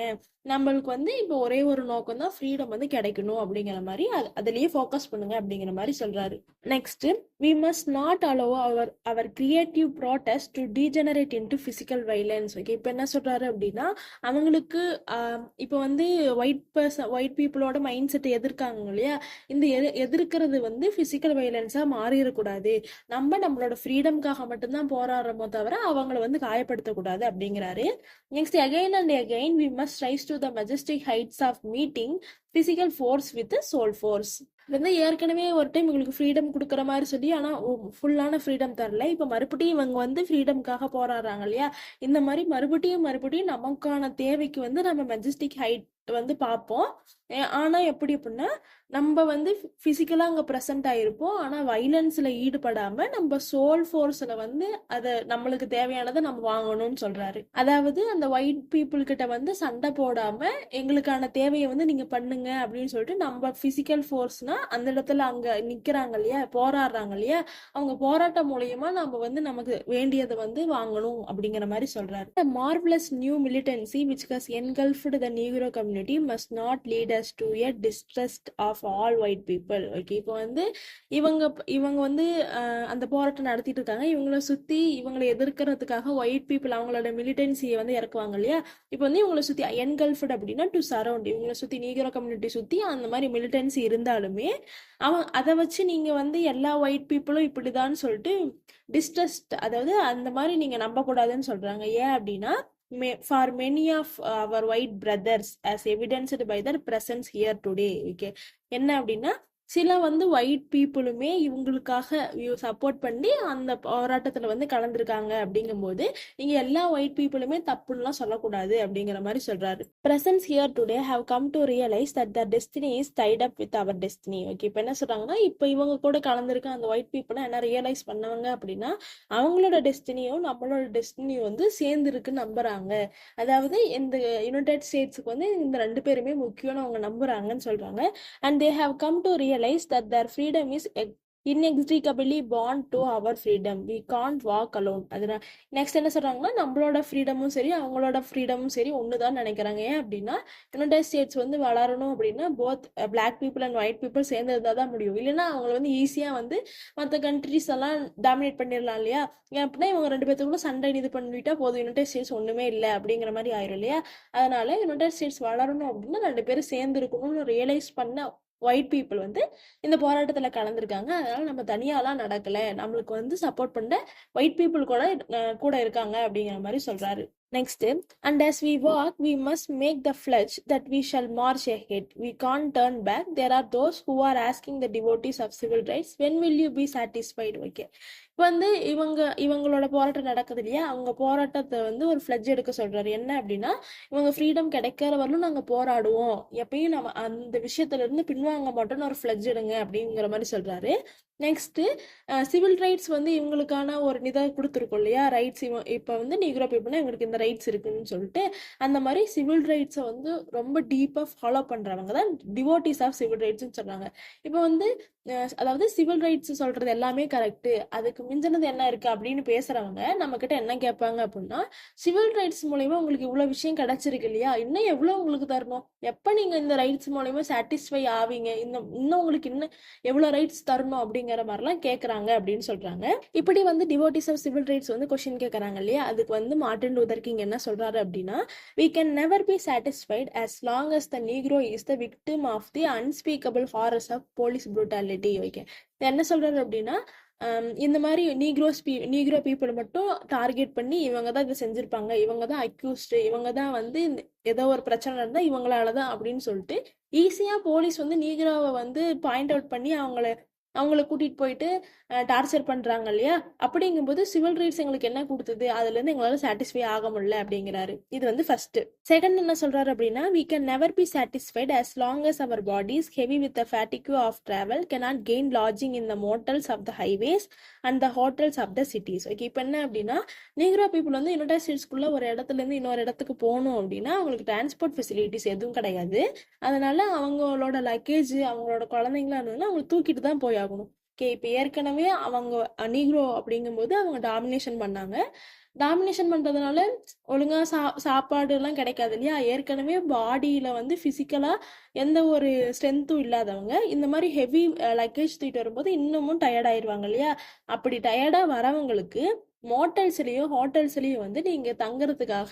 நம்மளுக்கு வந்து இப்போ ஒரே ஒரு நோக்கம் தான், ஃப்ரீடம் வந்து கிடைக்கணும் அப்படிங்கிற மாதிரி அதுலயே ஃபோக்கஸ் பண்ணுங்க அப்படிங்கிற மாதிரி சொல்றாரு. Next, we must not allow our creative protest to degenerate into physical violence. Okay, இப்போ என்ன சொல்றாரு அப்படின்னா அவங்களுக்கு இப்போ வந்து ஒயிட் பீப்புளோட மைண்ட் செட்டை எதிர்க்காங்க இல்லையா, இந்த எதிர்க்கிறது வந்து பிசிக்கல் வைலன்ஸா மாறிடக்கூடாது. நம்மளோட ஃப்ரீடம்காக மட்டும்தான் போராடுறோமோ தவிர அவங்கள வந்து காயப்படுத்தக்கூடாது அப்படிங்கிறாரு. Next, again and again we must rise to the majestic heights of meeting physical force with the soul force. வந்து ஏற்கனவே ஒரு டைம் இவங்களுக்கு ஃப்ரீடம் கொடுக்குற மாதிரி சொல்லி ஆனா ஃபுல்லான ஃப்ரீடம் தரல. இப்ப மறுபடியும் இவங்க வந்து ஃப்ரீடம்காக போராடுறாங்க இல்லையா, இந்த மாதிரி மறுபடியும் நமக்கான தேவைக்கு வந்து நம்ம மெஜஸ்டிக் ஹைட் வந்து பார்ப்போம். ஆனா எப்படி அப்படின்னா நம்ம வந்து பிசிக்கலா அங்க ப்ரெசென்ட் ஆயிருப்போம், ஆனா வைலன்ஸ்ல ஈடுபடாம நம்ம சோல் ஃபோர்ஸ்ல வந்து அதை நம்மளுக்கு தேவையானதை நம்ம வாங்கணும்னு சொல்றாரு. அதாவது அந்த ஒயிட் பீப்புள் கிட்ட வந்து சண்டை போடாம எங்களுக்கான தேவையை வந்து நீங்க பண்ணுங்க அப்படின்னு சொல்லிட்டு நம்ம பிசிக்கல் ஃபோர்ஸ்னா அந்த இடத்துல அங்க நிக்கிறாங்க இல்லையா, போராடுறாங்க இல்லையா, அவங்க போராட்டம் மூலியமா நம்ம வந்து நமக்கு வேண்டியதை வந்து வாங்கணும் அப்படிங்கிற மாதிரி சொல்றாரு. Marvellous new militancy which has engulfed the Negro community must not lead us to a distrust of all white people. Okay, இப்போ வந்து இவங்க வந்து அந்த போராட்டம் நடத்திட்டு இருக்காங்க. இவங்களை சுத்தி இவங்களை எதிர்க்கிறதுக்காக ஒயிட் பீப்புள் அவங்களோட மிலிட்டன்சியை வந்து இறக்குவாங்க இல்லையா. இப்போ வந்து இவங்களை சுத்தி என்கல்ஃப்ட் அப்படின்னா டு சரௌண்ட், இவங்களை சுத்தி நீக்ரோ கம்யூனிட்டி சுத்தி அந்த மாதிரி மிலிட்டன்சி இருந்தாலுமே அதை வச்சு நீங்க வந்து எல்லா ஒயிட் பீப்புளும் இப்படிதான் சொல்லிட்டு டிஸ்ட்ரஸ்ட், அதாவது அந்த மாதிரி நீங்க நம்பக்கூடாதுன்னு சொல்றாங்க. ஏன் அப்படின்னா for many of our white brothers as evidenced by their presence here today. Okay, என்ன அப்படின்னா சில வந்து ஒயிட் பீப்புளுமே இவங்களுக்காக சப்போர்ட் பண்ணி அந்த போராட்டத்துல வந்து கலந்துருக்காங்க. அப்படிங்கும்போது நீங்க எல்லா ஒயிட் பீப்புளுமே தப்புன்னுலாம் சொல்லக்கூடாது அப்படிங்கிற மாதிரி சொல்றாரு. Presence here today have come to realize that their destiny is tied up with our destiny. Okay, இப்போ என்ன சொல்றாங்கன்னா இப்போ இவங்க கூட கலந்துருக்க அந்த ஒயிட் பீப்புளை என்ன ரியலைஸ் பண்ணவங்க அப்படின்னா அவங்களோட டெஸ்டினியும் நம்மளோட டெஸ்டினியும் வந்து சேர்ந்து இருக்குன்னு நம்புறாங்க. அதாவது இந்த யுனைடெட் ஸ்டேட்ஸுக்கு வந்து இந்த ரெண்டு பேருமே முக்கியம்னு அவங்க நம்புறாங்கன்னு சொல்றாங்க. And they have come to realize that their freedom is inextricably bound to our freedom. We can't walk alone. அதனால நெக்ஸ்ட் என்ன சொல்றாங்கன்னா நம்மளோட ஃப்ரீடமும் சரி அவங்களோட ஃப்ரீடமும் சரி ஒண்ணுதான் நினைக்கிறாங்க. ஏன் அப்படின்னா யுனைடெட் ஸ்டேட்ஸ் வந்து வளரணும் அப்படின்னா both black people and white people சேர்ந்து இருந்தால் தான் முடியும். இல்லைன்னா அவங்கள வந்து ஈஸியா வந்து மற்ற கண்ட்ரிஸ் எல்லாம் டாமினேட் பண்ணிடலாம் இல்லையா. ஏன் அப்படின்னா இவங்க ரெண்டு பேத்துக்குள்ள சண்டை இது பண்ணிட்டா போதும், யுனைடெட் ஸ்டேட்ஸ் ஒண்ணுமே இல்லை அப்படிங்கிற மாதிரி ஆயிரும் இல்லையா. அதனால யுனைடெட் ஸ்டேட்ஸ் வளரணும் அப்படின்னா ரெண்டு பேரும் சேர்ந்து இருக்கணும்னு ரியலைஸ் பண்ண ஒயிட் பீப்புள் வந்து இந்த போராட்டத்துல கலந்துருக்காங்க. அதனால நம்ம தனியாலாம் நடக்கல, நம்மளுக்கு வந்து சப்போர்ட் பண்ண ஒயிட் பீப்புள் கூட இருக்காங்க அப்படிங்கிற மாதிரி சொல்றாரு. Next, and as we walk, we must make the pledge that we shall march ahead. We can't turn back. There are those who are asking the devotees of civil rights, when will you be satisfied? Okay, இப்போ வந்து இவங்களோட போராட்டம் நடக்குது இல்லையா, அவங்க போராட்டத்தை வந்து ஒரு ஃப்ளட்ஜ் எடுக்க சொல்றாரு. என்ன அப்படின்னா இவங்க ஃப்ரீடம் கிடைக்கிற வரலும் நாங்க போராடுவோம், எப்பயும் நம்ம அந்த விஷயத்துல இருந்து பின்வாங்க மாட்டோம்னு ஒரு ஃப்ளட்ஜ் எடுங்க அப்படிங்கிற மாதிரி சொல்றாரு. நெக்ஸ்ட்டு சிவில் ரைட்ஸ் வந்து இவங்களுக்கான ஒரு இதை கொடுத்துருக்கோம் இல்லையா, ரைட்ஸ் இப்போ வந்து நீக்ரோ பீப்புள்னா இவங்களுக்கு இந்த ரைட்ஸ் இருக்குன்னு சொல்லிட்டு, அந்த மாதிரி சிவில் ரைட்ஸை வந்து ரொம்ப டீப்பாக ஃபாலோ பண்ணுறவங்க தான் டிவோட்டிஸ் ஆஃப் சிவில் ரைட்ஸ்னு சொல்கிறாங்க. இப்போ வந்து அதாவது சிவில் ரைட்ஸ் சொல்கிறது எல்லாமே கரெக்டு, அதுக்கு மிஞ்சினது என்ன இருக்குது அப்படின்னு பேசுகிறவங்க நம்மக்கிட்ட என்ன கேட்பாங்க அப்படின்னா, சிவில் ரைட்ஸ் மூலயமா உங்களுக்கு இவ்வளோ விஷயம் கிடச்சிருக்கு இல்லையா, இன்னும் எவ்வளோ உங்களுக்கு தரணும், எப்போ நீங்கள் இந்த ரைட்ஸ் மூலயமா சாட்டிஸ்ஃபை ஆவீங்க, இன்னும் உங்களுக்கு இன்னும் எவ்வளோ ரைட்ஸ் தரணும் அப்படிங்கிற மாதிரிலாம் கேட்குறாங்க அப்படின்னு சொல்கிறாங்க. இப்படி வந்து டிவோட்டிஸ் ஆஃப் சிவில் ரைட்ஸ் வந்து கொஸ்டின் கேட்குறாங்க இல்லையா, அதுக்கு வந்து மார்ட்டின் லூதர் கிங் என்ன சொல்கிறாரு அப்படின்னா, we can never be satisfied as long as the negro is the victim of the unspeakable horrors of police brutality. Okay, என்ன சொல்கிறாரு அப்படின்னா, இந்த மாதிரி நீக்ரோ பீப்புள் மட்டும் டார்கெட் பண்ணி இவங்க தான் இதை செஞ்சுருப்பாங்க, இவங்க தான் அக்யூஸ்டு, இவங்க தான் வந்து ஏதோ ஒரு பிரச்சனை நடந்தால் இவங்களால தான் அப்படின்னு சொல்லிட்டு ஈஸியாக போலீஸ் வந்து நீக்ரோவை வந்து பாயிண்ட் அவுட் பண்ணி அவங்கள கூட்டிகிட்டு போயிட்டு டார்ச்சர் பண்ணுறாங்க இல்லையா, அப்படிங்கும்போது சிவில் ரைட்ஸ் எங்களுக்கு என்ன கொடுத்தது, அதுலேருந்து எங்களால் சாட்டிஸ்ஃபை ஆக முடியல அப்படிங்கிறாரு. இது வந்து ஃபர்ஸ்ட். செகண்ட் என்ன சொல்கிறாரு அப்படின்னா, we can never be satisfied as long as our bodies heavy with the fatigue of travel cannot gain lodging in the motels of the highways and the hotels of the cities. Okay, இப்போ என்ன அப்படின்னா, நீக்ரோ பீப்புள் வந்து யுனைடெட் ஸ்டேட்ஸ்குள்ளே ஒரு இடத்துலேருந்து இன்னொரு இடத்துக்கு போகணும் அப்படின்னா அவங்களுக்கு டிரான்ஸ்போர்ட் ஃபெசிலிட்டிஸ் எதுவும் கிடையாது. அதனால அவங்களோட லக்கேஜ், அவங்களோட குழந்தைங்களா இருந்ததுன்னா அவங்க தூக்கிட்டு தான் போய் ஆகணும். ஓகே, இப்போ ஏற்கனவே அவங்க நீக்ரோ அப்படிங்கும்போது அவங்க டாமினேஷன் பண்ணாங்க. டாமினேஷன் பண்ணுறதுனால ஒழுங்காக சாப்பாடுலாம் கிடைக்காது இல்லையா, ஏற்கனவே பாடியில் வந்து ஃபிசிக்கலாக எந்த ஒரு ஸ்ட்ரென்த்தும் இல்லாதவங்க இந்த மாதிரி ஹெவி லக்கேஜ் தூக்கிட்டு வரும்போது இன்னமும் டயர்ட் ஆயிடுவாங்க இல்லையா. அப்படி டயர்டாக வரவங்களுக்கு மோட்டல்ஸ்லேயும் ஹோட்டல்ஸ்லேயும் வந்து நீங்கள் தங்குறதுக்காக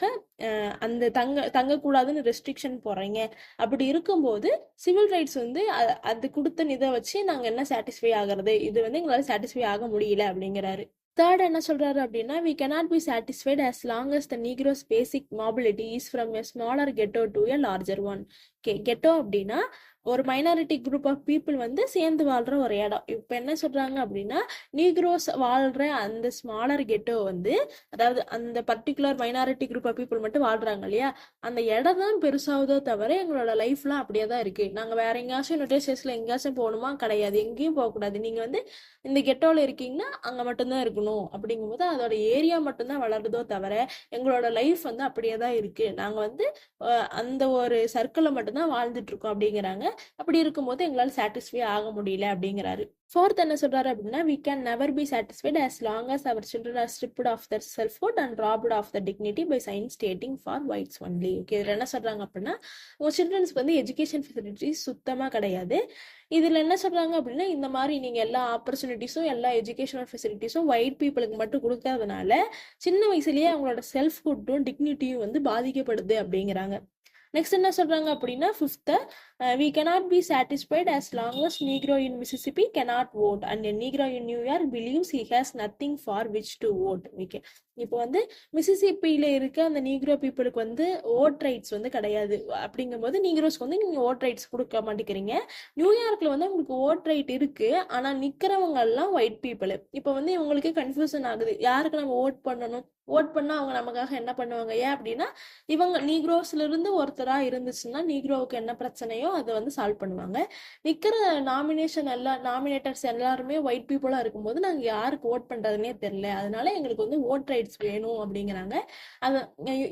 அந்த தங்கக்கூடாதுன்னு ரெஸ்ட்ரிக்ஷன் போடுறீங்க. அப்படி இருக்கும்போது சிவில் ரைட்ஸ் வந்து அது கொடுத்த இதை வச்சு நாங்கள் என்ன சாட்டிஸ்ஃபை ஆகிறது, இது வந்து எங்களால் சாட்டிஸ்ஃபை ஆக முடியல அப்படிங்கிறாரு. தேர்ட் என்ன சொல்றாரு அப்படின்னா, we cannot be satisfied as long as the Negro's basic mobility is from a smaller ghetto to a larger one. Okay, ghetto அப்படின்னா ஒரு மைனாரிட்டி குரூப் ஆஃப் பீப்புள் வந்து சேர்ந்து வாழ்கிற ஒரு இடம். இப்போ என்ன சொல்கிறாங்க அப்படின்னா, நீக்ரோஸ் வாழ்கிற அந்த ஸ்மாலர் கெட்டோ வந்து, அதாவது அந்த particular minority group of people மட்டும் வாழ்கிறாங்க இல்லையா, அந்த இடம் தான் பெருசாகுதோ தவிர எங்களோட லைஃப்லாம் அப்படியே தான் இருக்குது. நாங்கள் வேற எங்கேயாச்சும் யுனைடெட் ஸ்டேட்ஸில் எங்கேயாச்சும் போகணுமா, கிடையாது, எங்கேயும் போகக்கூடாது, நீங்கள் வந்து இந்த கெட்டோவில் இருக்கீங்கன்னா அங்கே மட்டும்தான் இருக்கணும். அப்படிங்கும்போது அதோட ஏரியா மட்டும்தான் வளருதோ தவிர எங்களோட லைஃப் வந்து அப்படியே தான் இருக்குது, நாங்கள் வந்து அந்த ஒரு சர்க்கிளில் மட்டும்தான் வாழ்ந்துட்டு இருக்கோம் அப்படிங்கிறாங்க. அப்படி இருக்கும்போது எங்களால் சாட்டிஸ்ஃபை ஆக முடியல அப்படிங்கிறாரு. ஃபோர்த் என்ன சொல்றாரு அப்படின்னா, we can never be satisfied as long as our children are stripped of their selfhood and robbed of their dignity by sign stating for whites only. Okay, இதில் என்ன சொல்றாங்க அப்படின்னா, உங்க சில்ட்ரன்ஸ்க்கு வந்து எஜுகேஷன் ஃபெசிலிட்டிஸ் சுத்தமாக கிடையாது. இதில் என்ன சொல்றாங்க அப்படின்னா, இந்த மாதிரி நீங்கள் எல்லா ஆப்பர்ச்சுனிட்டிஸும் எல்லா எஜுகேஷனல் ஃபெசிலிட்டிஸும் ஒயிட் பீப்புளுக்கு மட்டும் கொடுக்கறதுனால சின்ன வயசுலேயே அவங்களோட செல்ஃப்ஹுட்டும் டிக்னிட்டியும் வந்து பாதிக்கப்படுது அப்படிங்கிறாங்க. நெக்ஸ்ட் என்ன சொல்றாங்க அப்படின்னா, fifth, we cannot be satisfied as long as Negro in Mississippi cannot vote and a Negro in New York believes he has nothing for which to vote. Okay, இப்போ வந்து மிசிசிப்பியில் இருக்க அந்த நீக்ரோ பீப்புளுக்கு வந்து ஓட் ரைட்ஸ் வந்து கிடையாது. அப்படிங்கும்போது நீக்ரோஸ்க்கு வந்து நீங்கள் ஓட் ரைட்ஸ் கொடுக்க மாட்டேங்கிறீங்க. நியூயார்க்கில் வந்து உங்களுக்கு ஓட் ரைட் இருக்குது, ஆனால் நிற்கிறவங்க எல்லாம் ஒயிட் பீப்புள். இப்போ வந்து இவங்களுக்கு கன்ஃபியூஷன் ஆகுது, யாருக்கு நம்ம ஓட் பண்ணணும், ஓட் பண்ணால் அவங்க நமக்காக என்ன பண்ணுவாங்க, ஏன் அப்படின்னா இவங்க நீக்ரோஸ்லேருந்து ஒருத்தராக இருந்துச்சுன்னா நீக்ரோவுக்கு என்ன பிரச்சனையோ அதை வந்து சால்வ் பண்ணுவாங்க. நிற்கிற நாமினேட்டர்ஸ் எல்லாருமே ஒயிட் பீப்புளாக இருக்கும்போது நாங்கள் யாருக்கு ஓட் பண்ணுறதுனே தெரியல, அதனால எங்களுக்கு வந்து ஓட் ரைட்ஸ் வேணும் அப்படிங்கிறாங்க. அது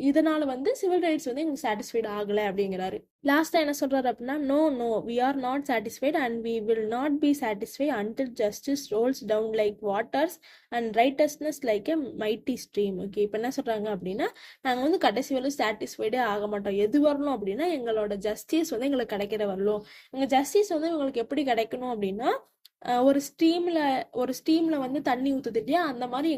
இதனால வந்து சிவில் ரைட்ஸ் வந்து எங்களுக்கு சாட்டிஸ்ஃபைட் ஆகலை அப்படிங்கிறாரு. லாஸ்ட்டாக என்ன சொல்கிறாரு அப்படின்னா, no we are not satisfied and we will not be satisfied until justice rolls down like waters and righteousness like a mighty stream. Okay, இப்போ என்ன சொல்கிறாங்க அப்படின்னா, நாங்கள் வந்து கடைசி வரலும் சாட்டிஸ்ஃபைடே ஆக மாட்டோம், எது வரணும் அப்படின்னா எங்களோட ஜஸ்டிஸ் வந்து எங்களுக்கு கிடைக்கிற வரலும். எங்கள் ஜஸ்டிஸ் வந்து உங்களுக்கு எப்படி கிடைக்கணும் அப்படின்னா, ஒரு ஸ்டீம்ல வந்து தண்ணி ஊத்துது இல்லையா, அந்த மாதிரி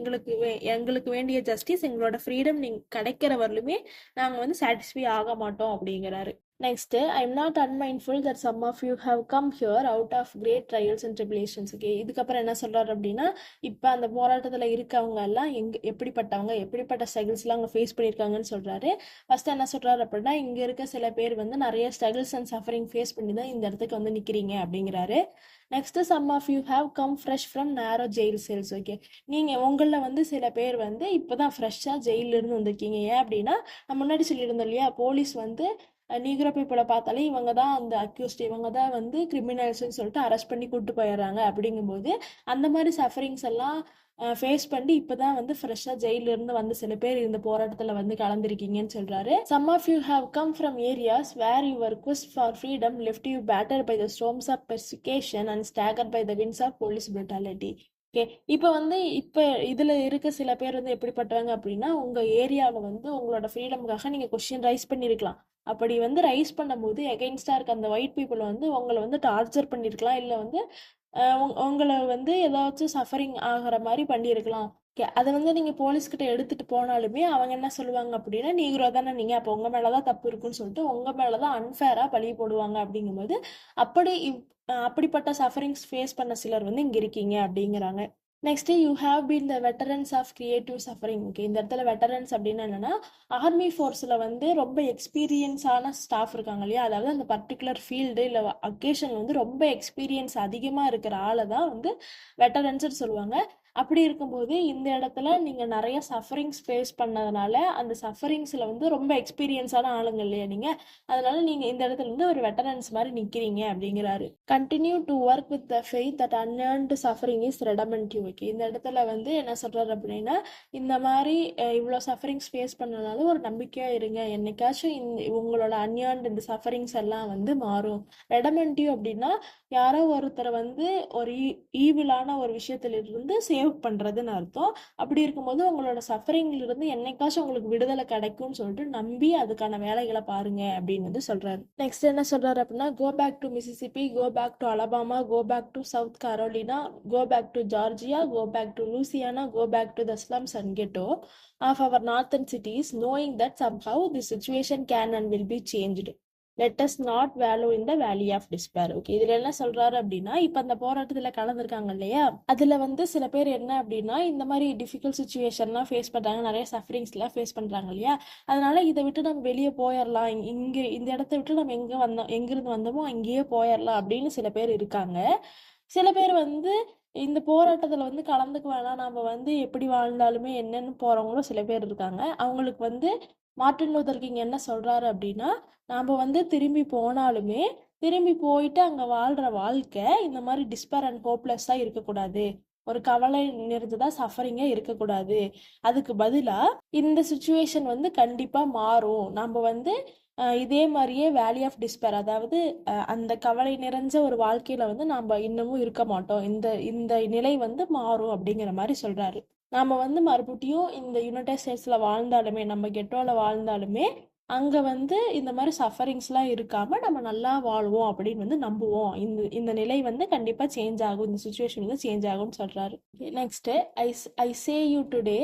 எங்களுக்கு வேண்டிய ஜஸ்டிஸ், எங்களோட ஃப்ரீடம் கிடைக்கிற வரலுமே நாங்கள் வந்து சாட்டிஸ்ஃபை ஆக மாட்டோம் அப்படிங்கிறாரு. Next, I am not unmindful that some of you have come here out of great trials and tribulations. Okay, இதுக்கப்புறம் என்ன சொல்றாரு அப்படின்னா, இப்போ அந்த போராட்டத்தில் இருக்கவங்க எல்லாம் எப்படிப்பட்ட ஸ்ட்ரகிள்ஸ்லாம் அவங்க ஃபேஸ் பண்ணியிருக்காங்கன்னு சொல்றாரு. ஃபர்ஸ்ட் என்ன சொல்றாரு அப்படின்னா, இங்க இருக்க சில பேர் வந்து நிறைய ஸ்ட்ரகிள்ஸ் அண்ட் சஃபரிங் ஃபேஸ் பண்ணி தான் இந்த இடத்துக்கு வந்து நிற்கிறீங்க அப்படிங்கிறாரு. Next, some of you have come fresh from narrow jail cells. Okay, உங்களில் வந்து சில பேர் வந்து இப்போ தான் ஃப்ரெஷ்ஷாக ஜெயிலிருந்து வந்திருக்கீங்க. ஏன் அப்படின்னா, நம்ம முன்னாடி சொல்லியிருந்தோம் இல்லையா, போலீஸ் வந்து நீக்ரோ பீப்புளை பார்த்தாலே இவங்க தான் அந்த அக்யூஸ்ட், இவங்க தான் வந்து கிரிமினல்ஸ்னு சொல்லிட்டு அரெஸ்ட் பண்ணி கூட்டு போயிடுறாங்க. அப்படிங்கும்போது அந்த மாதிரி சஃபரிங்ஸ் எல்லாம் ஃபேஸ் பண்ணி இப்பதான் வந்து ஃப்ரெஷ்ஷாக ஜெயில இருந்து வந்து சில பேர் இந்த போராட்டத்தில் வந்து கலந்துருக்கீங்கன்னு சொல்றாரு. Some of you have come from areas where your quest for freedom left you batter by the storms of persecution and stagger by the winds of police brutality. Okay, இப்போ வந்து இப்போ இதில் இருக்க சில பேர் வந்து எப்படிப்பட்டவங்க அப்படின்னா, உங்கள் ஏரியாவில் வந்து உங்களோட ஃப்ரீடமுக்காக நீங்கள் கொஸ்டின் ரைஸ் பண்ணியிருக்கலாம். அப்படி வந்து ரைஸ் பண்ணும்போது எகெயின்ஸ்டாக இருக்க அந்த ஒயிட் பீப்புள் வந்து உங்களை வந்து டார்ச்சர் பண்ணியிருக்கலாம், இல்லை வந்து உங்களை வந்து ஏதாச்சும் சஃபரிங் ஆகிற மாதிரி பண்ணியிருக்கலாம். ஓகே, அதை வந்து நீங்கள் போலீஸ்கிட்ட எடுத்துகிட்டு போனாலுமே அவங்க என்ன சொல்லுவாங்க அப்படின்னா, நீங்களோ தானே நீங்கள், அப்போ உங்கள் மேலே தான் தப்பு இருக்குன்னு சொல்லிட்டு உங்கள் மேலே தான் அன்ஃபேராக பழி போடுவாங்க. அப்படிங்கும்போது அப்படி அப்படிப்பட்ட சஃபரிங்ஸ் ஃபேஸ் பண்ண சிலர் வந்து இங்கே இருக்கீங்க அப்படிங்கிறாங்க. Next, you have been the veterans of creative suffering. Okay, இந்த இடத்துல வெட்டரன்ஸ் அப்படின்னு என்னன்னா, ஆர்மி ஃபோர்ஸில் வந்து ரொம்ப எக்ஸ்பீரியன்ஸான ஸ்டாஃப் இருக்காங்க இல்லையா, அதாவது அந்த பர்டிகுலர் ஃபீல்டு இல்லை அக்கேஷன் வந்து ரொம்ப எக்ஸ்பீரியன்ஸ் அதிகமாக இருக்கிற ஆளை தான் வந்து வெட்டரன்ஸ்னு சொல்லுவாங்க. அப்படி இருக்கும்போது இந்த இடத்துல நீங்கள் நிறைய சஃபரிங்ஸ் ஃபேஸ் பண்ணதுனால அந்த சஃபரிங்ஸில் வந்து ரொம்ப எக்ஸ்பீரியன்ஸான ஆளுங்க இல்லையா நீங்கள், அதனால நீங்கள் இந்த இடத்துல வந்து ஒரு வெட்டரன்ஸ் மாதிரி நிற்கிறீங்க அப்படிங்கிறாரு. Continue to work with the faith that unearned suffering is redemptive. Okay, இந்த இடத்துல வந்து என்ன சொல்கிறாரு அப்படின்னா, இந்த மாதிரி இவ்வளோ சஃபரிங்ஸ் ஃபேஸ் பண்ணனால ஒரு நம்பிக்கையாக இருங்க, என்னைக்காச்சும் உங்களோட அன்ஏர்ன்டு இந்த சஃபரிங்ஸ் எல்லாம் வந்து மாறும். ரெடமென்டிவ் அப்படின்னா யாரோ ஒருத்தரை வந்து ஒரு ஈவிலான ஒரு விஷயத்திலிருந்து சேவ் பண்றதுன்னு அர்த்தம். அப்படி இருக்கும்போது உங்களோட சஃபரிங்ல இருந்து என்னைக்காச்சும் உங்களுக்கு விடுதலை கிடைக்கும்னு சொல்லிட்டு நம்பி அதுக்கான வேலைகளை பாருங்க அப்படின்னு வந்து சொல்றாரு. நெக்ஸ்ட் என்ன சொல்றாரு அப்படின்னா, go back to Mississippi, go back to Alabama, go back to South Carolina, go back to Georgia, go back to Louisiana, go back to the slums and ghetto of our northern cities, knowing that somehow the situation can and will be changed. Let us not wallow in the valley of despair. Okay, இதுல என்ன சொல்றாரு அப்படின்னா, இப்ப அந்த போராட்டத்துல கலந்துருக்காங்க இல்லையா, அதுல வந்து சில பேர் என்ன அப்படின்னா இந்த மாதிரி டிஃபிகல்ட் சுச்சுவேஷன்லாம் ஃபேஸ் பண்றாங்க, நிறைய சஃபரிங்ஸ்லாம் ஃபேஸ் பண்றாங்க இல்லையா, அதனால இதை விட்டு நம்ம வெளியே போயிடலாம், இங்க இந்த இடத்த விட்டு நம்ம எங்கிருந்து வந்தோமோ அங்கேயே போயிடலாம் அப்படின்னு சில பேர் இருக்காங்க. சில பேர் வந்து இந்த போராட்டத்துல வந்து கலந்துக்க வேணாம், நம்ம வந்து எப்படி வாழ்ந்தாலுமே என்னன்னு போறவங்களும் சில பேர் இருக்காங்க. அவங்களுக்கு வந்து மார்ட்டின் லூதர் கிங் என்ன சொல்றாரு அப்படின்னா, நாம வந்து திரும்பி போனாலுமே திரும்பி போயிட்டு அங்க வாழ்ற வாழ்க்கை இந்த மாதிரி டிஸ்பேர் அண்ட் ஹோப்லெஸ்ஸா இருக்கக்கூடாது, ஒரு கவலை நிறைந்ததா சஃபரிங்கா இருக்கக்கூடாது. அதுக்கு பதிலா இந்த சுச்சுவேஷன் வந்து கண்டிப்பா மாறும். நம்ம வந்து இதே மாதிரியே வேலி ஆஃப் டிஸ்பேர், அதாவது அந்த கவலை நிறைஞ்ச ஒரு வாழ்க்கையில வந்து நம்ம இன்னமும் இருக்க மாட்டோம், இந்த இந்த நிலை வந்து மாறும் அப்படிங்கிற மாதிரி சொல்றாரு. நாம வந்து மறுபடியும் இந்த யுனைடெட் ஸ்டேட்ஸ்ல வாழ்ந்தாலுமே, நம்ம கெட்டோல வாழ்ந்தாலுமே அங்க வந்து இந்த மாதிரி சஃபரிங்ஸ்லாம் இருக்காம நம்ம நல்லா வாழ்வோம் அப்படின்னு வந்து நம்புவோம். இந்த இந்த நிலை வந்து கண்டிப்பா சேஞ்ச் ஆகும், இந்த சுச்சுவேஷன் வந்து சேஞ்ச் ஆகும்னு சொல்றாரு. Next, I say you today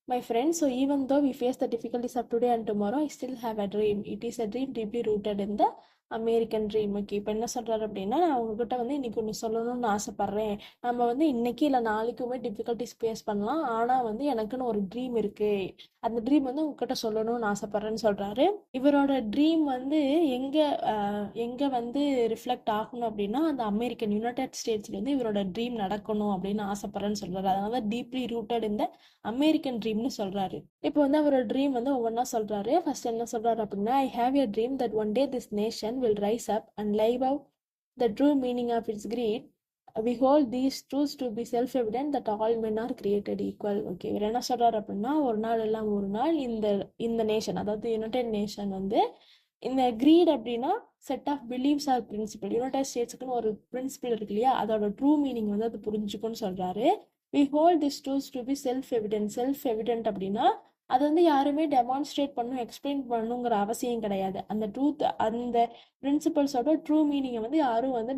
my friends, so even though we face the difficulties of today and tomorrow, I still have a dream. It is a dream deeply rooted in the American dream. Okay, இப்போ என்ன சொல்கிறாரு அப்படின்னா, நான் உங்ககிட்ட வந்து இன்னைக்கு ஒன்று சொல்லணும்னு ஆசைப்பட்றேன். நம்ம வந்து இன்னைக்கு இல்லை நாளைக்குமே டிஃபிகல்ட்டிஸ் ஃபேஸ் பண்ணலாம், ஆனால் வந்து எனக்குன்னு ஒரு ட்ரீம் இருக்குது, அந்த ட்ரீம் வந்து உங்ககிட்ட சொல்லணும்னு ஆசைப்பட்றேன்னு சொல்கிறாரு. இவரோட ட்ரீம் வந்து எங்கே வந்து ரிஃப்ளெக்ட் ஆகணும் அப்படின்னா, அந்த அமெரிக்கன் யுனைடெட் ஸ்டேட்ஸ்ல வந்து இவரோட ட்ரீம் நடக்கணும் அப்படின்னு ஆசைப்பட்றேன்னு சொல்கிறாரு. அதனால டீப்லி ரூட்டட் இந்த அமெரிக்கன் ட்ரீம்னு சொல்கிறாரு. இப்போ வந்து அவரோட ட்ரீம் வந்து ஒவ்வொன்றா சொல்கிறாரு. ஃபர்ஸ்ட் என்ன சொல்கிறாரு அப்படின்னா, I have a dream that one day this nation will rise up and live out the true meaning of its greed. We hold these truths to be self-evident that all men are created equal. Okay, இவர் என்ன சொல்றாரு அப்படின்னா, ஒரு நாள் எல்லாம் ஒரு நாள் இந்த இந்த நேஷன், அதாவது யுனைடெட் நேஷன் வந்து இந்த கிரீட் அப்படின்னா set of beliefs or principle, United ஸ்டேட்ஸுக்குன்னு ஒரு பிரின்சிபல் இருக்கு இல்லையா, அதோட ட்ரூ மீனிங் வந்து அது புரிஞ்சுக்கும்னு சொல்றாரு. We hold these truths to be self-evident. self-evident அப்படின்னா அது வந்து யாருமே டெமான்ஸ்ட்ரேட் பண்ணணும், எக்ஸ்பிளைன் பண்ணணுங்கிற அவசியம் கிடையாது. அந்த ட்ரூத், அந்த பிரின்சிபல்ஸோட ட்ரூ மீனிங்கை வந்து யாரும் வந்து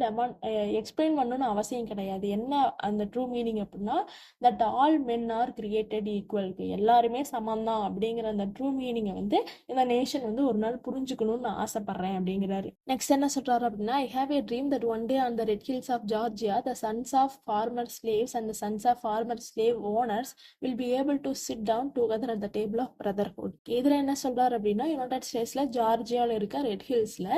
எக்ஸ்பிளைன் பண்ணணும்னு அவசியம் கிடையாது. என்ன அந்த ட்ரூ மீனிங் அப்படின்னா, that all men are created equal, எல்லாருமே சமந்தான் அப்படிங்கிற அந்த ட்ரூ மீனிங்கை வந்து இந்த நேஷன் வந்து ஒரு நாள் புரிஞ்சுக்கணும்னு நான் ஆசைப்படுறேன் அப்படிங்கிறாரு. நெக்ஸ்ட் என்ன சொல்றாரு அப்படின்னா, I have a dream that one day on the red hills of Georgia the sons of former slaves and the sons of former slave owners will be able to sit down together at the table of brotherhood. இதில் என்ன சொல்றாரு அப்படின்னா, யுனைடெட் ஸ்டேட்ஸ்ல ஜார்ஜியாவில் இருக்க ரெட் ஹில்ஸ்ல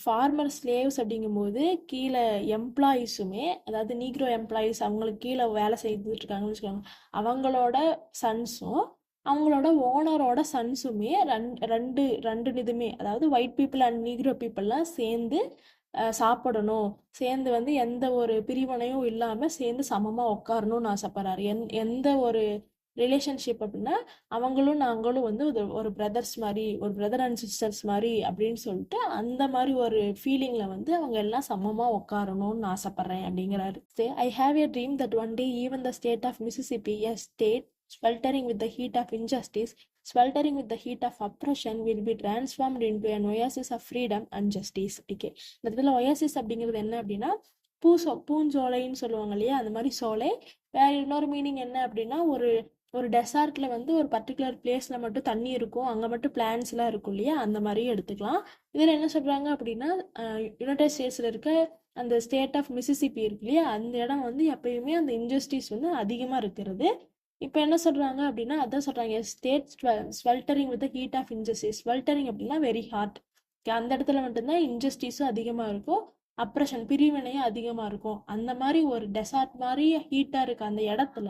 ஃபார்மர் ஸ்லேவ்ஸ் அப்படிங்கும்போது கீழே எம்ப்ளாயீஸுமே, அதாவது நீக்ரோ எம்ப்ளாயீஸ் அவங்களுக்கு கீழே வேலை செய்துட்டு இருக்காங்கன்னு வச்சுக்கோங்க, அவங்களோட சன்ஸும் அவங்களோட ஓனரோட சன்ஸுமே ரெண்டு ரெண்டு இதுமே, அதாவது ஒயிட் பீப்புள் அண்ட் நீக்ரோ பீப்புளெலாம் சேர்ந்து சாப்பிடணும், சேர்ந்து வந்து எந்த ஒரு பிரிவினையும் இல்லாமல் சேர்ந்து சமமாக உட்காரணும்னு ஆசைப்படுறாரு. எந்த ஒரு ரிலேஷன்ஷிப் அப்படின்னா அவங்களும் நாங்களும் வந்து ஒரு பிரதர்ஸ் மாதிரி, ஒரு பிரதர் அண்ட் சிஸ்டர்ஸ் மாதிரி அப்படின்னு சொல்லிட்டு அந்த மாதிரி ஒரு ஃபீலிங்கில் வந்து அவங்க எல்லாம் சமமாக உட்காரணும்னு ஆசைப்பட்றேன் அப்படிங்கிறாரு. I have a dream that one day even the state of Mississippi, a state sweltering with the heat of injustice, sweltering with the heat of oppression, will be transformed into an oasis of freedom and justice. Okay, இந்த இடத்துல ஒயாசிஸ் அப்படிங்கிறது என்ன அப்படின்னா பூஞ்சோலைன்னு சொல்லுவாங்க இல்லையா, அந்த மாதிரி சோலை. வேற இன்னொரு மீனிங் என்ன அப்படின்னா ஒரு டெசார்ட்ல வந்து ஒரு பர்டிகுலர் பிளேஸ்ல மட்டும் தண்ணி இருக்கும், அங்கே மட்டும் பிளான்ஸ்லாம் இருக்கும் இல்லையா, அந்த மாதிரியும் எடுத்துக்கலாம். இதில் என்ன சொல்றாங்க அப்படின்னா யுனைடெட் ஸ்டேட்ஸில் இருக்க அந்த ஸ்டேட் ஆஃப் மிசிசிப்பி இருக்கு இல்லையா, அந்த இடம் வந்து எப்பயுமே அந்த இன்ஜஸ்டிஸ் வந்து அதிகமாக இருக்கிறது. இப்போ என்ன சொல்றாங்க அப்படின்னா அதான் சொல்றாங்க, state sweltering with heat of injustice. Sweltering அப்படின்னா வெரி ஹாட், அந்த இடத்துல மட்டும்தான் இன்ஜஸ்டிஸும் அதிகமாக இருக்கும், அப்ரஷன் பிரிவினையும் அதிகமாக இருக்கும். அந்த மாதிரி ஒரு டெசார்ட் மாதிரி ஹீட்டாக இருக்க அந்த இடத்துல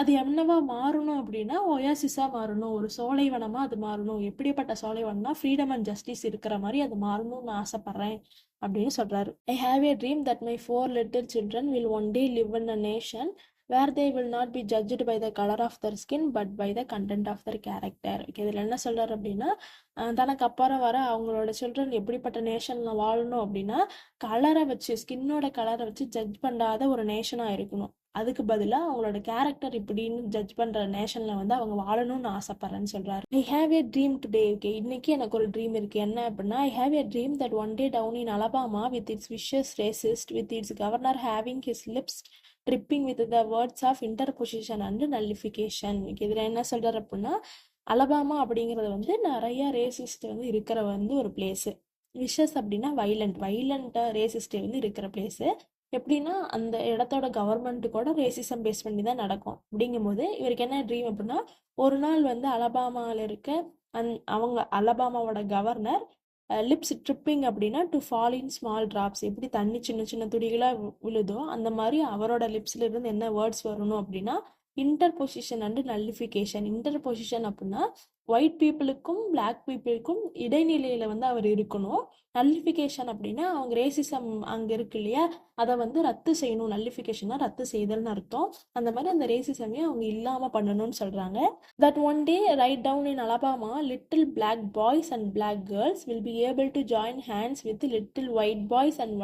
அது என்னவா மாறணும் அப்படின்னா ஒயாசிஸாக மாறணும், ஒரு சோலைவனமாக அது மாறணும். எப்படிப்பட்ட சோலைவனம்னா ஃப்ரீடம் அண்ட் ஜஸ்டிஸ் இருக்கிற மாதிரி அது மாறணும்னு ஆசைப்பட்றேன் அப்படின்னு சொல்கிறாரு. I have a dream that my 4 little children will one day live in a nation where they will not be judged by the color of their skin but by the content of their character. Okay, இதில் என்ன சொல்கிறார் அப்படின்னா தனக்கு அப்புறம் வர அவங்களோட சில்ட்ரன் எப்படிப்பட்ட நேஷனில் வாழணும் அப்படின்னா கலரை வச்சு, ஸ்கின்னோட கலரை வச்சு ஜட்ஜ் பண்ணாத ஒரு நேஷனாக இருக்கணும், அதுக்கு பதிலாக அவங்களோட கேரக்டர் இப்படின்னு ஜட்ஜ் பண்ணுற நேஷனில் வந்து அவங்க வாழணும்னு ஆசைப்பட்றேன்னு சொல்கிறாரு. I have a dream today. Okay, இன்னைக்கு எனக்கு ஒரு ட்ரீம் இருக்குது. என்ன அப்படின்னா I have a dream that one day down in Alabama with its vicious racist, with its governor having his lips dripping with the words of interposition and nullification. இதில் என்ன சொல்கிறார் அப்படின்னா அலபாமா அப்படிங்கிறது வந்து நிறைய ரேசிஸ்ட் வந்து இருக்கிற வந்து ஒரு பிளேஸு. விஷஸ் அப்படின்னா வைலண்ட்டாக ரேசிஸ்ட் வந்து இருக்கிற பிளேஸு. எப்படின்னா அந்த இடத்தோட கவர்மெண்ட்டு கூட ரேசிசம் பேஸ் பண்ணி தான் நடக்கும். அப்படிங்கும்போது இவருக்கு என்ன ட்ரீம் அப்படின்னா ஒரு நாள் வந்து அலபாமாவில் இருக்க அவங்க அலபாமாவோட கவர்னர் லிப்ஸ் ட்ரிப்பிங் அப்படின்னா to fall in small drops, எப்படி தண்ணி சின்ன சின்ன துளிகளாக விழுதோ அந்த மாதிரி அவரோட லிப்ஸ்ல இருந்து என்ன வேர்ட்ஸ் வரணும் அப்படின்னா இன்டர்பொசிஷன் அண்ட் நல்லிஃபிகேஷன். இன்டர்பொசிஷன் அப்படின்னா ஒயிட் பீப்புளுக்கும் பிளாக் பீப்புளுக்கும் இடைநிலையில வந்து அவர் இருக்கணும். நல்லிஃபிகேஷன் அப்படின்னா அவங்க ரேசிசம் அங்கே இருக்கு இல்லையா, அதை வந்து ரத்து செய்யணும். நல்லிஃபிகேஷன்னா ரத்து செய்தல்னு அர்த்தம். அந்த மாதிரி அந்த ரேசிசமே அவங்க இல்லாமல் பண்ணணும்னு சொல்கிறாங்க. That one day right down in Alabama little black boys and black girls will be able to join hands with little white boys and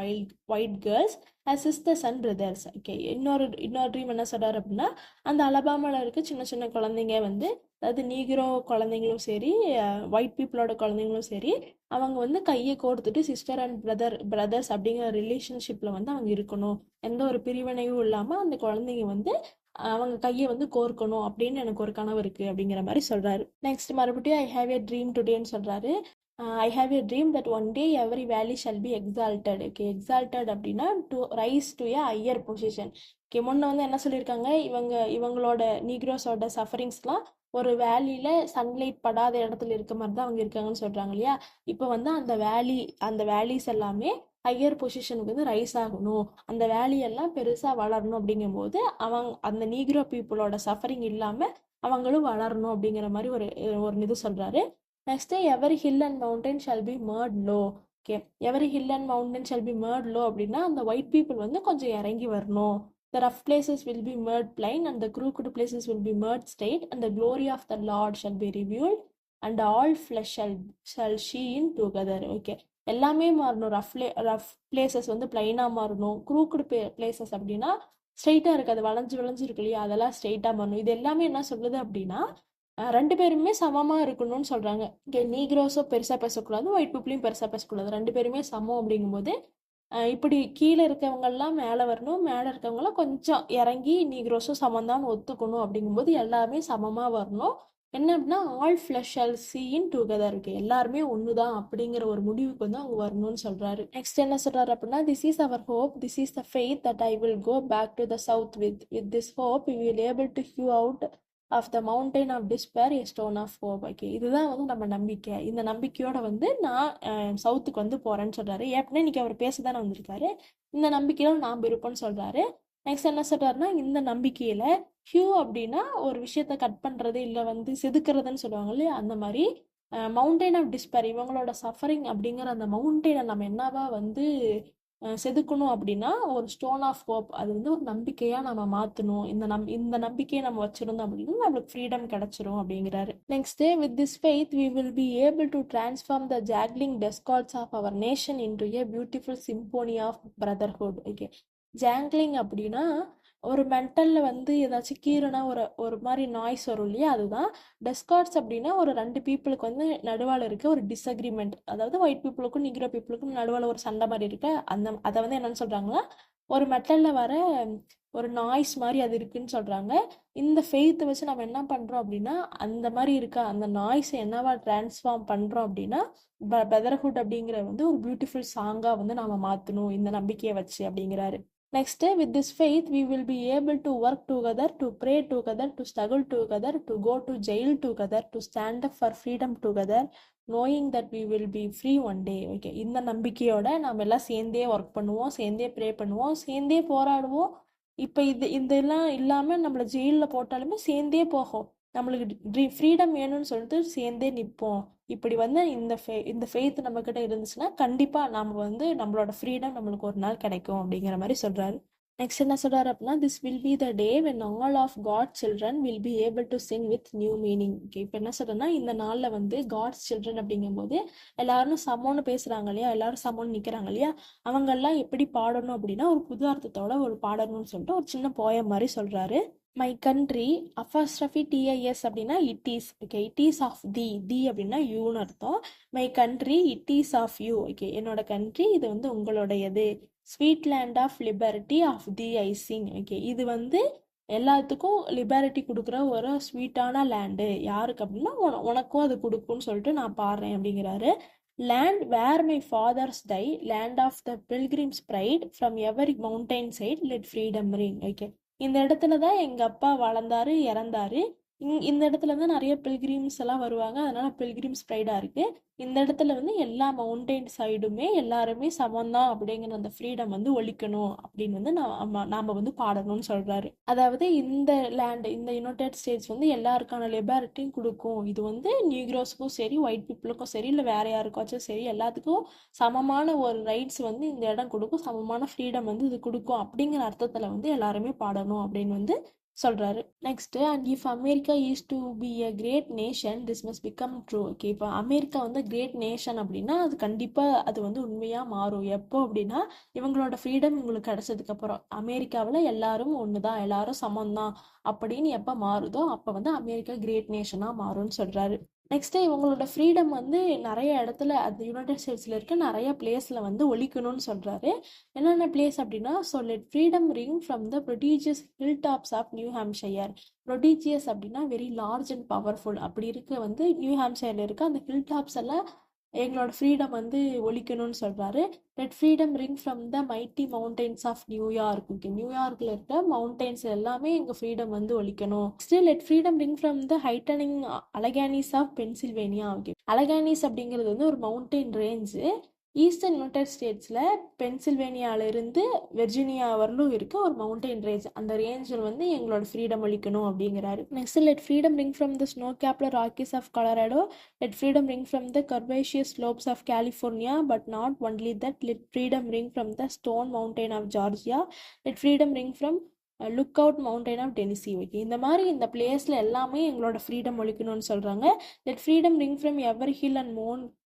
white girls as sisters and brothers. Okay, இன்னொரு ட்ரீம் என்ன சொல்கிறார் அப்படின்னா அந்த அலபாமாவில் இருக்க சின்ன சின்ன குழந்தைங்க வந்து, அதாவது நீக்ரோ குழந்தைங்களும் சரி ஒயிட் பீப்புளோட குழந்தைங்களும் சரி, அவங்க வந்து கையை கோர்த்துட்டு சிஸ்டர் அண்ட் பிரதர்ஸ் அப்படிங்கிற ரிலேஷன்ஷிப்பில் வந்து அவங்க இருக்கணும், எந்த ஒரு பிரிவினையும் இல்லாமல் அந்த குழந்தைங்க வந்து அவங்க கையை வந்து கோர்க்கணும் அப்படின்னு எனக்கு ஒரு கனவு இருக்குது அப்படிங்கிற மாதிரி சொல்கிறாரு. நெக்ஸ்ட் மறுபடியும் ஐ ஹாவ் ஏ ட்ரீம் டுடேன்னு சொல்கிறாரு. I have a dream that one day every valley shall be exalted. Okay, exalted அப்படின்னா to rise to a higher position. Okay, முன்ன வந்து என்ன சொல்லியிருக்காங்க, இவங்களோட நீக்ரோஸோட சஃபரிங்ஸ்லாம் ஒரு வேலியில் சன்லைட் படாத இடத்துல இருக்க மாதிரி தான் அவங்க இருக்காங்கன்னு சொல்கிறாங்க இல்லையா. இப்போ வந்து அந்த வேலிஸ் எல்லாமே ஹையர் பொசிஷனுக்கு வந்து ரைஸ் ஆகணும், அந்த வேலியெல்லாம் பெருசாக வளரணும். அப்படிங்கும்போது அந்த நீக்ரோ பீப்புளோட சஃபரிங் இல்லாமல் அவங்களும் வளரணும் அப்படிங்கிற மாதிரி ஒரு இது சொல்கிறாரு. Next every hill and mountain shall be made low. Okay, every hill and mountain shall be made low அப்படின்னா அந்த ஒயிட் பீப்புள் வந்து கொஞ்சம் இறங்கி வரணும். The rough places will be made plain and the crooked places will be made straight and the glory of the Lord shall be revealed and all flesh shall shine together. Okay, எல்லாமே மாறணும். ரஃப் பிளேசஸ் வந்து பிளைனாக மாறணும். க்ரூக்குடு பிளேசஸ் அப்படின்னா ஸ்ட்ரெயிட்டாக இருக்காது, வளைஞ்சு இருக்கு இல்லையா, அதெல்லாம் ஸ்ட்ரெயிட்டாக மாறணும். இது எல்லாமே என்ன சொல்லுது அப்படின்னா ரெண்டு பேருமே சமமாக இருக்கணும்னு சொல்கிறாங்க. இங்கே நீக்ரோஸும் பெருசாக பேசக்கூடாது, ஒயிட் பீப்புளையும் பெருசாக பேசக்கூடாது, ரெண்டு பேருமே சமம். அப்படிங்கும்போது இப்படி கீழே இருக்கவங்கெல்லாம் மேலே வரணும், மேலே இருக்கவங்களாம் கொஞ்சம் இறங்கி நீக்ரோஸும் சமந்தான்னு ஒத்துக்கணும். அப்படிங்கும்போது எல்லாமே சமமாக வரணும். என்ன அப்படின்னா all flesh shall seen together. இருக்கு, எல்லாருமே ஒன்று தான் அப்படிங்கிற ஒரு முடிவுக்கு வந்து அவங்க வரணும்னு சொல்கிறாரு. நெக்ஸ்ட் என்ன சொல்கிறாரு அப்படின்னா this is our hope, this is the faith that I will go back to the south with this hope we will able to hew out of the mountain of despair a stone of hope. Okay, இதுதான் வந்து நம்ம நம்பிக்கை. இந்த நம்பிக்கையோட வந்து நான் சவுத்துக்கு வந்து போகிறேன்னு சொல்கிறாரு. ஏற்கனவே இன்னைக்கு அவர் பேச தானே வந்திருக்காரு, இந்த நம்பிக்கையோட நாம் இருப்போம்னு சொல்கிறாரு. நெக்ஸ்ட் என்ன சொல்றாருன்னா, இந்த நம்பிக்கையில ஹியூ அப்படின்னா ஒரு விஷயத்த கட் பண்றது இல்ல வந்து செதுக்குறதுன்னு சொல்லுவாங்க இல்லையா, அந்த மாதிரி மவுண்டெயின் ஆஃப் டிஸ்பேர், இவங்களோட சஃபரிங் அப்படிங்கிற அந்த மவுண்டெயினை நம்ம என்னவா வந்து செதுக்கணும் அப்படின்னா ஒரு ஸ்டோன் ஆஃப் ஹோப், அது வந்து ஒரு நம்பிக்கையா நம்ம மாத்தணும். இந்த நம்பிக்கையை நம்ம வச்சிருந்தோம் அப்படின்னா நம்மளுக்கு ஃப்ரீடம் கிடைச்சிரும் அப்படிங்கிறாரு. Next, with this faith we will be able to transform the juggling discords of our nation into a beautiful symphony of brotherhood. Okay, jangling அப்படின்னா ஒரு மென்டல்ல வந்து ஏதாச்சும் கீறுனா ஒரு மாதிரி நாய்ஸ் வரும் இல்லையா, அதுதான். டெஸ்கார்ட்ஸ் அப்படின்னா ஒரு ரெண்டு பீப்புளுக்கு வந்து நடுவால் இருக்க ஒரு டிஸ்அக்ரிமெண்ட், அதாவது ஒயிட் பீப்புளுக்கும் நிக்ரோ பீப்புளுக்கும் நடுவால் ஒரு சண்டை மாதிரி இருக்க அதை வந்து என்னன்னு சொல்றாங்கன்னா ஒரு மெட்டல்ல வர ஒரு நாய்ஸ் மாதிரி அது இருக்குன்னு சொல்றாங்க. இந்த ஃபெய்த்தை வச்சு நம்ம என்ன பண்றோம் அப்படின்னா அந்த மாதிரி இருக்க அந்த நாய்ஸை என்னவா டிரான்ஸ்ஃபார்ம் பண்றோம் அப்படின்னா பிரதர்ஹுட் அப்படிங்கிற வந்து ஒரு பியூட்டிஃபுல் சாங்கா வந்து நாம மாத்தணும் இந்த நம்பிக்கையை வச்சு அப்படிங்கிறாரு. Next, with this faith, we will be able to work together, to pray together, to struggle together, to go to jail together, to stand up for freedom together, knowing that we will be free one day. Okay, இந்த நம்பிக்கையோட நாம் எல்லாம் சேர்ந்தே ஒர்க் பண்ணுவோம், சேர்ந்தே ப்ரே பண்ணுவோம், சேர்ந்தே போராடுவோம். இப்போ இதெல்லாம் இல்லாமல் நம்மளை ஜெயிலில் போட்டாலுமே சேர்ந்தே போகும், நம்மளுக்கு ஃப்ரீடம் வேணும்னு சொல்லிட்டு சேர்ந்தே நிற்போம். இப்படி வந்து இந்த ஃபெய்த் நம்ம கிட்ட இருந்துச்சுன்னா கண்டிப்பா நாம வந்து நம்மளோட ஃப்ரீடம் நம்மளுக்கு ஒரு நாள் கிடைக்கும் அப்படிங்கிற மாதிரி சொல்றாரு. நெக்ஸ்ட் என்ன சொல்றாரு அப்படின்னா, this will be the day when all of God's children will be able to sing with new meaning. Okay, இப்போ என்ன சொல்றேன்னா இந்த நாள்ல வந்து காட்ஸ் சில்ட்ரன் அப்படிங்கும்போது எல்லாரும் சமோன்னு பேசுறாங்க இல்லையா, எல்லாரும் சமோன்னு நிக்கிறாங்க இல்லையா, அவங்க எல்லாம் எப்படி பாடணும் அப்படின்னா ஒரு புது அர்த்தத்தோட ஒரு பாடணும்னு சொல்லிட்டு ஒரு சின்ன போயம் மாதிரி சொல்றாரு. மை கண்ட்ரி அஃபாஸ்ட்ரஃபி டிஐஎஸ் அப்படின்னா it is. Okay, it is of thee அப்படின்னா யூன்னு அர்த்தம். My country it is of you. Okay, என்னோட கண்ட்ரி இது வந்து உங்களுடையது. Sweet land of liberty of thee I sing. Okay, இது வந்து எல்லாத்துக்கும் லிபர்ட்டி கொடுக்குற ஒரு ஸ்வீட்டான லேண்டு. யாருக்கு அப்படின்னா உனக்கும் அது கொடுக்கும்னு சொல்லிட்டு நான் பாடுறேன் அப்படிங்கிறாரு. Land where my fathers died, land of the pilgrims pride, from every mountain side let freedom ring. Okay, இந்த இடத்துல தான் எங்க அப்பா வளர்ந்தாரு இறந்தாரு. இந்த இடத்துல வந்து நிறைய பில்கிரிம்ஸ் எல்லாம் வருவாங்க, அதனால பில்கிரிம்ஸ் ப்ரைடா இருக்கு. இந்த இடத்துல வந்து எல்லா மவுண்டைன் சைடுமே எல்லாருமே சமம்தான் அப்படிங்கிற அந்த ஃப்ரீடம் வந்து ஒழிக்கணும் அப்படின்னு வந்து நாம வந்து பாடணும்னு சொல்றாரு. அதாவது இந்த லேண்ட், இந்த யுனைடெட் ஸ்டேட்ஸ் வந்து எல்லாருக்கான லிபர்ட்டியும் கொடுக்கும். இது வந்து நியூக்ரோஸ்க்கும் சரி, ஒயிட் பீப்புளுக்கும் சரி, இல்லை வேற யாருக்காச்சும் சரி, எல்லாத்துக்கும் சமமான ஒரு ரைட்ஸ் வந்து இந்த இடம் கொடுக்கும், சமமான ஃப்ரீடம் வந்து இது கொடுக்கும் அப்படிங்கிற அர்த்தத்துல வந்து எல்லாருமே பாடணும் அப்படின்னு வந்து சொல்றாரு. Next, and if America is to be a great nation this must become true. Okay, இப்போ அமெரிக்கா வந்து கிரேட் நேஷன் அப்படின்னா அது கண்டிப்பா அது வந்து உண்மையா மாறும். எப்போ அப்படின்னா இவங்களோட ஃப்ரீடம் இவங்களுக்கு கிடைச்சதுக்கு அப்புறம். அமெரிக்காவில் எல்லாரும் ஒண்ணுதான், எல்லாரும் சமம்தான் அப்படின்னு எப்போ மாறுதோ அப்போ வந்து அமெரிக்கா கிரேட் நேஷனா மாறும்னு சொல்றாரு. நெக்ஸ்ட், இவங்களோட ஃப்ரீடம் வந்து நிறைய இடத்துல அந்த யுனைடெட் ஸ்டேட்ஸ்ல இருக்க நிறைய பிளேஸ்ல வந்து ஒழிக்கணும்னு சொல்றாரு. என்னென்ன பிளேஸ் அப்படின்னா, so let freedom ring from the prodigious hill tops of New Hampshire. Prodigious அப்படின்னா வெரி லார்ஜ் அண்ட் பவர்ஃபுல். அப்படி இருக்க வந்து நியூ ஹாம்ஷயர்ல இருக்க அந்த ஹில் டாப்ஸ் எல்லாம் எங்களோட ஃப்ரீடம் வந்து ஒழிக்கணும்னு சொல்றாரு. Let freedom ring from the mighty mountains of New York. Okay, நியூயார்க்ல இருக்க மவுண்டைன்ஸ் எல்லாமே எங்க ஃப்ரீடம் வந்து ஒழிக்கணும். Still let freedom ring from the heightening Alleghenies of Pennsylvania. Okay, Alleghenies அப்படிங்கிறது வந்து ஒரு மவுண்டைன் ரேஞ்சு ஈஸ்டர்ன் யுனைடெட் ஸ்டேட்ஸ்ல பென்சில்வேனியால இருந்து வெர்ஜீனியா வரலும் இருக்க ஒரு மவுண்டைன் ரேஞ்ச். அந்த ரேஞ்சில் வந்து எங்களோட ஃப்ரீடம் ஒழிக்கணும் அப்படிங்கிறாரு. Next, let freedom ring from the snow capped Rockies of Colorado, let freedom ring from the curvaceous slopes of California, but not only that, let freedom ring from the Stone Mountain of Georgia, let freedom ring from Lookout Mountain of Tennessee. Okay, இந்த மாதிரி இந்த பிளேஸ்ல எல்லாமே எங்களோட ஃப்ரீடம் ஒழிக்கணும்னு சொல்றாங்க. Let freedom ring from every hill and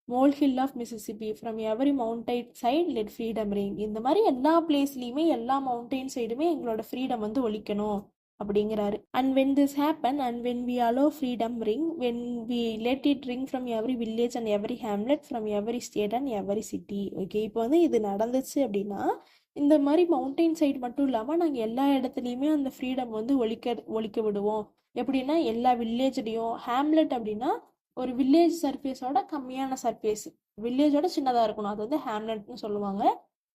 molehill of Mississippi, from every mountain side let freedom ring. இந்த மாதிரி எல்லா பிளேஸ்லையுமே எல்லா மவுண்டைன் சைடுமே எங்களோட ஃப்ரீடம் வந்து ஒழிக்கணும் அப்படிங்கிறாரு. And when this happen and when we allow freedom ring, when we let it ring from every village and every hamlet, from every state and every city. Okay, இப்போ வந்து இது நடந்துச்சு அப்படின்னா இந்த மாதிரி மவுண்டைன் சைடு மட்டும் இல்லாமல் நாங்கள் எல்லா இடத்துலையுமே அந்த ஃப்ரீடம் வந்து ஒழிக்க விடுவோம். எப்படின்னா எல்லா வில்லேஜ்லேயும், ஹேம்லெட் அப்படின்னா ஒரு வில்லேஜ் சர்ஃபேஸோட கம்மியான சர்ஃபேஸ், வில்லேஜோட சின்னதாக இருக்கணும், அது வந்து ஹேம்லெட்னு சொல்லுவாங்க.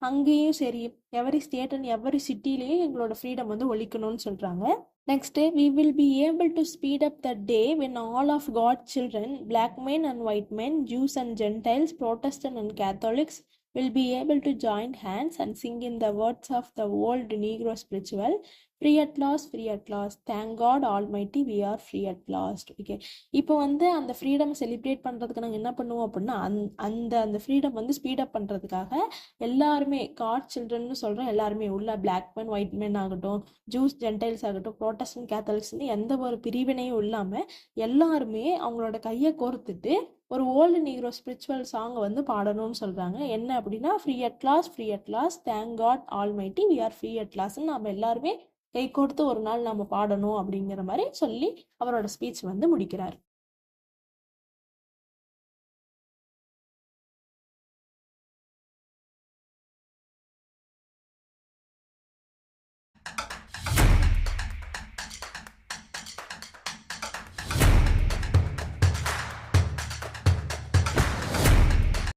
அங்கேயும் சரி, எவரி ஸ்டேட் அண்ட் எவரி சிட்டிலையும் எங்களோட ஃப்ரீடம் வந்து ஒழிக்கணும்னு சொல்கிறாங்க. Next, we will be able to speed up the day when all of God's children, black men and white men, Jews and Gentiles, Protestant and Catholics, will be able to join hands and sing in the words of the old Negro spiritual, free at last, free at last, thank God Almighty we are free at last. Okay, இப்போ வந்து அந்த ஃப்ரீடம் செலிப்ரேட் பண்ணுறதுக்கு நாங்கள் என்ன பண்ணுவோம் அப்படின்னா அந்த ஃப்ரீடம் வந்து ஸ்பீடப் பண்ணுறதுக்காக எல்லாருமே காட் சில்ட்ரன்னு சொல்கிறோம், எல்லாருமே உள்ள பிளாக் மேன் ஒயிட் மேன் ஆகட்டும், ஜூஸ் ஜென்டைல்ஸ் ஆகட்டும், ப்ரோட்டஸ்டன்ட் கேத்தலிக்ஸ்னு எந்த ஒரு பிரிவினையும் இல்லாமல் எல்லாருமே அவங்களோட கையை கோர்த்துட்டு ஒரு ஓல்டு நீக்ரோ ஸ்பிரிச்சுவல் சாங்கை வந்து பாடணும்னு சொல்கிறாங்க. என்ன அப்படின்னா, free at last, free at last, thank God almighty we are free at லாஸ்ட்னு நம்ம எல்லாருமே கை கொடுத்து ஒரு நாள் நம்ம பாடணும் அப்படிங்கிற மாதிரி சொல்லி அவரோட ஸ்பீச் வந்து முடிக்கிறார்.